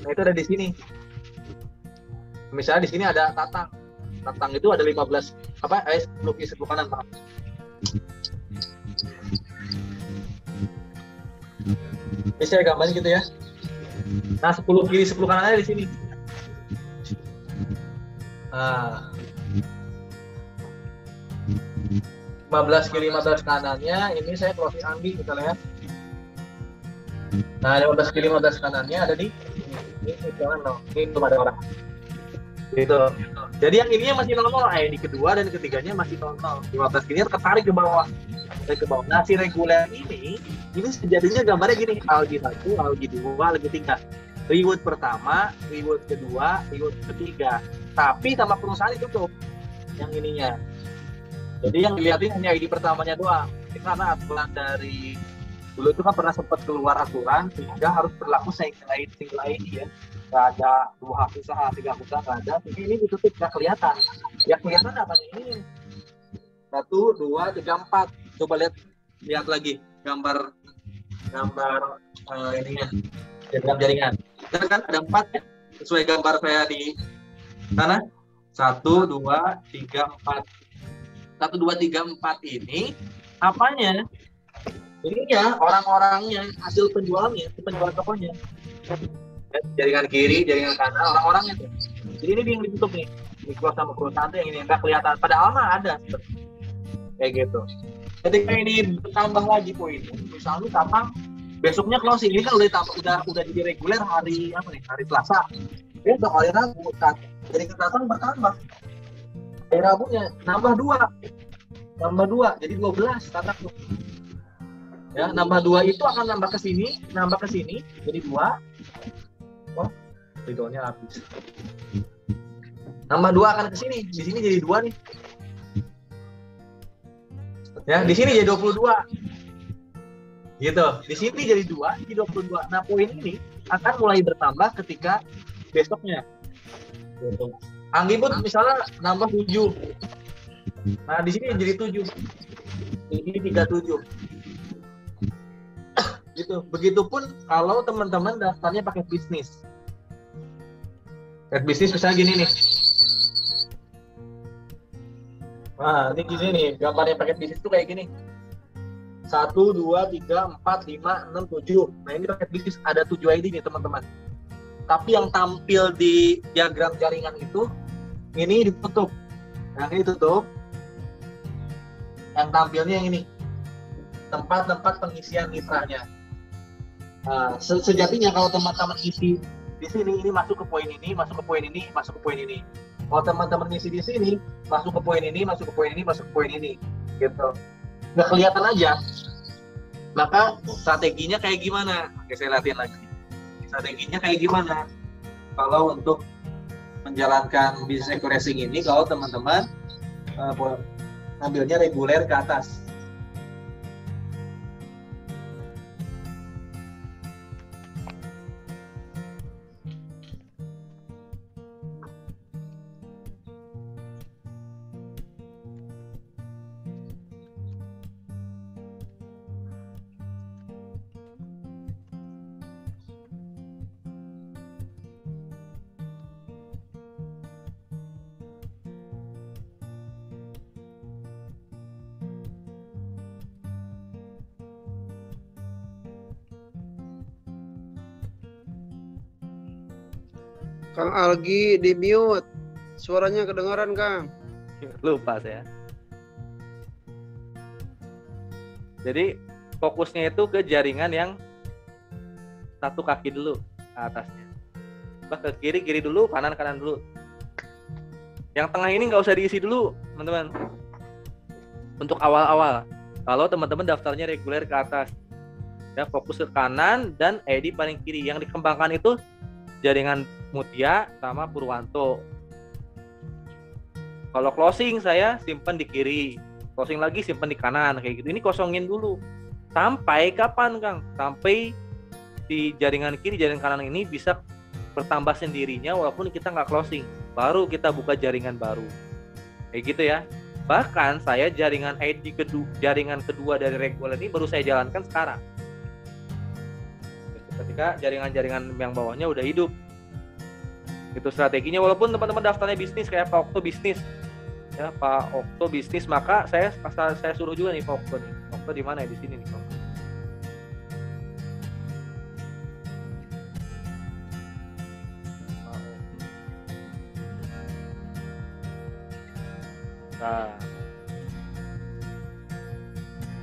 Nah, itu ada di sini. Misalnya di sini ada tatang. Tatang itu ada 15 10 kiri 10 kanan, maaf. Ini saya gambarin gitu ya. Nah, 10 kiri 10 kanan ada di sini. Nah, 15 kiri 15 kanannya ini saya closing Anggi misalnya. Nah, 15 kiri 15 kanannya ada di ini jangan no. Ini belum ada orang. Gitu. Jadi yang ininya masih 00, ID kedua dan ketiganya masih 00. 15 kiri ketarik ke bawah. Nah, si reguler ini sejatinya gambarnya gini, algi 1, algi 2, algi 3. Reward pertama, reward kedua, reward ketiga. Tapi sama perusahaan ditutup yang ininya. Jadi yang dilihatin hanya ID pertamanya doang. Ini karena aturan dari dulu itu kan pernah sempat keluar aturan sehingga harus berlaku single ID ya. Nggak ada 2 hak usaha, 3 hak usaha, nggak ada. Jadi ini ditutup, nggak kelihatan. Yang kelihatan apa ini? 1, 2, 3, 4. Coba lihat lagi gambar ininya, diagram jaringan. Kan ada 4 ya, sesuai gambar saya di sana. 1, 2, 3, 4. 1, 2, 3, 4 ini apanya? Ini ya orang-orangnya, hasil penjualnya, penjual tokonya. Jaringan kiri, jaringan kanan, orang-orangnya tuh. Jadi ini yang ditutup nih. Dikeluar sama perusahaan tuh yang ini nggak kelihatan. Padahal mah ada. kayak gitu. Ketika ini bertambah lagi poin, misalnya Tatang besoknya closing, ini kan udah jadi reguler hari apa nih, hari Selasa, besok hari Rabu, jadi Tatang bertambah, hari Rabunya nambah 2, jadi 12 Tatang tuh. Ya, nambah 2 itu akan nambah ke sini, jadi 2. Oh, ridhonya habis. Nambah 2 akan ke sini, di sini jadi 2 nih. Ya, di sini jadi 22. Gitu. Di sini jadi 2, di 22. Nah, poin ini akan mulai bertambah ketika besoknya. Gitu. Anggibut misalnya nambah 7. Nah, di sini jadi 7. Ini 37. Gitu. Begitupun kalau teman-teman daftarnya pakai bisnis. Bisnis misalnya gini nih. Nah, ini gini nih, gambarnya paket bisnis tuh kayak gini. 1, 2, 3, 4, 5, 6, 7. Nah, ini paket bisnis ada 7 ID nih, teman-teman. Tapi yang tampil di diagram jaringan itu, ini ditutup. Nah, ini tutup. Yang tampilnya yang ini. Tempat-tempat pengisian mitranya. Nah, sejatinya kalau teman-teman isi di sini, ini masuk ke poin ini, masuk ke poin ini, masuk ke poin ini. Kalau teman-teman ngisi di sini, masuk ke poin ini, masuk ke poin ini, masuk ke poin ini, gitu. Nggak kelihatan aja. Maka strateginya kayak gimana? Oke, saya latihan lagi. Strateginya kayak gimana? Kalau untuk menjalankan business accuracy ini, kalau teman-teman ambilnya reguler ke atas. Kang Algi di mute. Suaranya kedengaran, Kang. Lupa saya. Jadi fokusnya itu ke jaringan yang satu kaki dulu ke atasnya. Bah, ke kiri dulu, kanan dulu. Yang tengah ini nggak usah diisi dulu, teman-teman. Untuk awal-awal. Kalau teman-teman daftarnya reguler ke atas, ya fokus ke kanan dan ID paling kiri. Yang dikembangkan itu jaringan Mutia sama Purwanto. Kalau closing saya simpan di kiri, closing lagi simpan di kanan kayak gitu. Ini kosongin dulu. Sampai kapan, Kang? Sampai di jaringan kiri, jaringan kanan ini bisa bertambah sendirinya walaupun kita nggak closing. Baru kita buka jaringan baru. Kayak gitu ya. Bahkan saya jaringan jaringan kedua dari reguler ini baru saya jalankan sekarang. Ketika jaringan-jaringan yang bawahnya udah hidup. Itu strateginya, walaupun teman-teman daftarnya bisnis kayak Pak Okto bisnis. Ya, Pak Okto bisnis, maka saya suruh juga nih Pak Okto nih. Okto di mana ya? Di sini nih, Pak.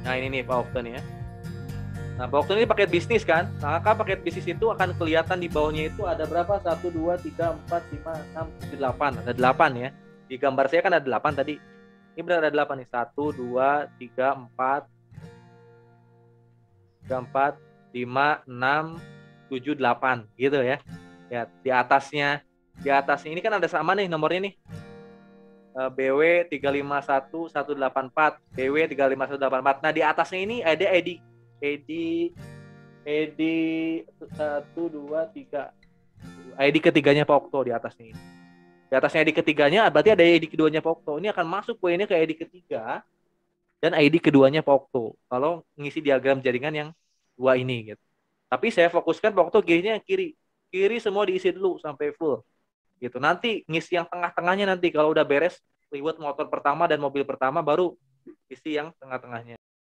Nah, ini nih Pak Okto nih ya. Nah, Pak Okto ini paket bisnis kan? Maka paket bisnis itu akan kelihatan di bawahnya itu ada berapa? 1, 2, 3, 4, 5, 6, 7, 8. Ada 8 ya. Di gambar saya kan ada 8 tadi. Ini benar ada 8 nih. 1, 2, 3, 4, 5, 6, 7, 8. Gitu ya. Ya, di atasnya ini kan ada sama nih nomornya nih. BW 351184, BW 351184. Nah, di atasnya ini ada ID 1, 2, 3. ID ketiganya Pak Okto di atasnya ini. Di atasnya ID ketiganya berarti ada ID keduanya Pak Okto. Ini akan masuk poinnya ke ID ketiga dan ID keduanya Pak Okto. Kalau ngisi diagram jaringan yang dua ini gitu. Tapi saya fokuskan Pak Okto kirinya kiri. Kiri semua diisi dulu sampai full. Gitu. Nanti ngisi yang tengah-tengahnya nanti kalau udah beres reward motor pertama dan mobil pertama baru isi yang tengah-tengahnya.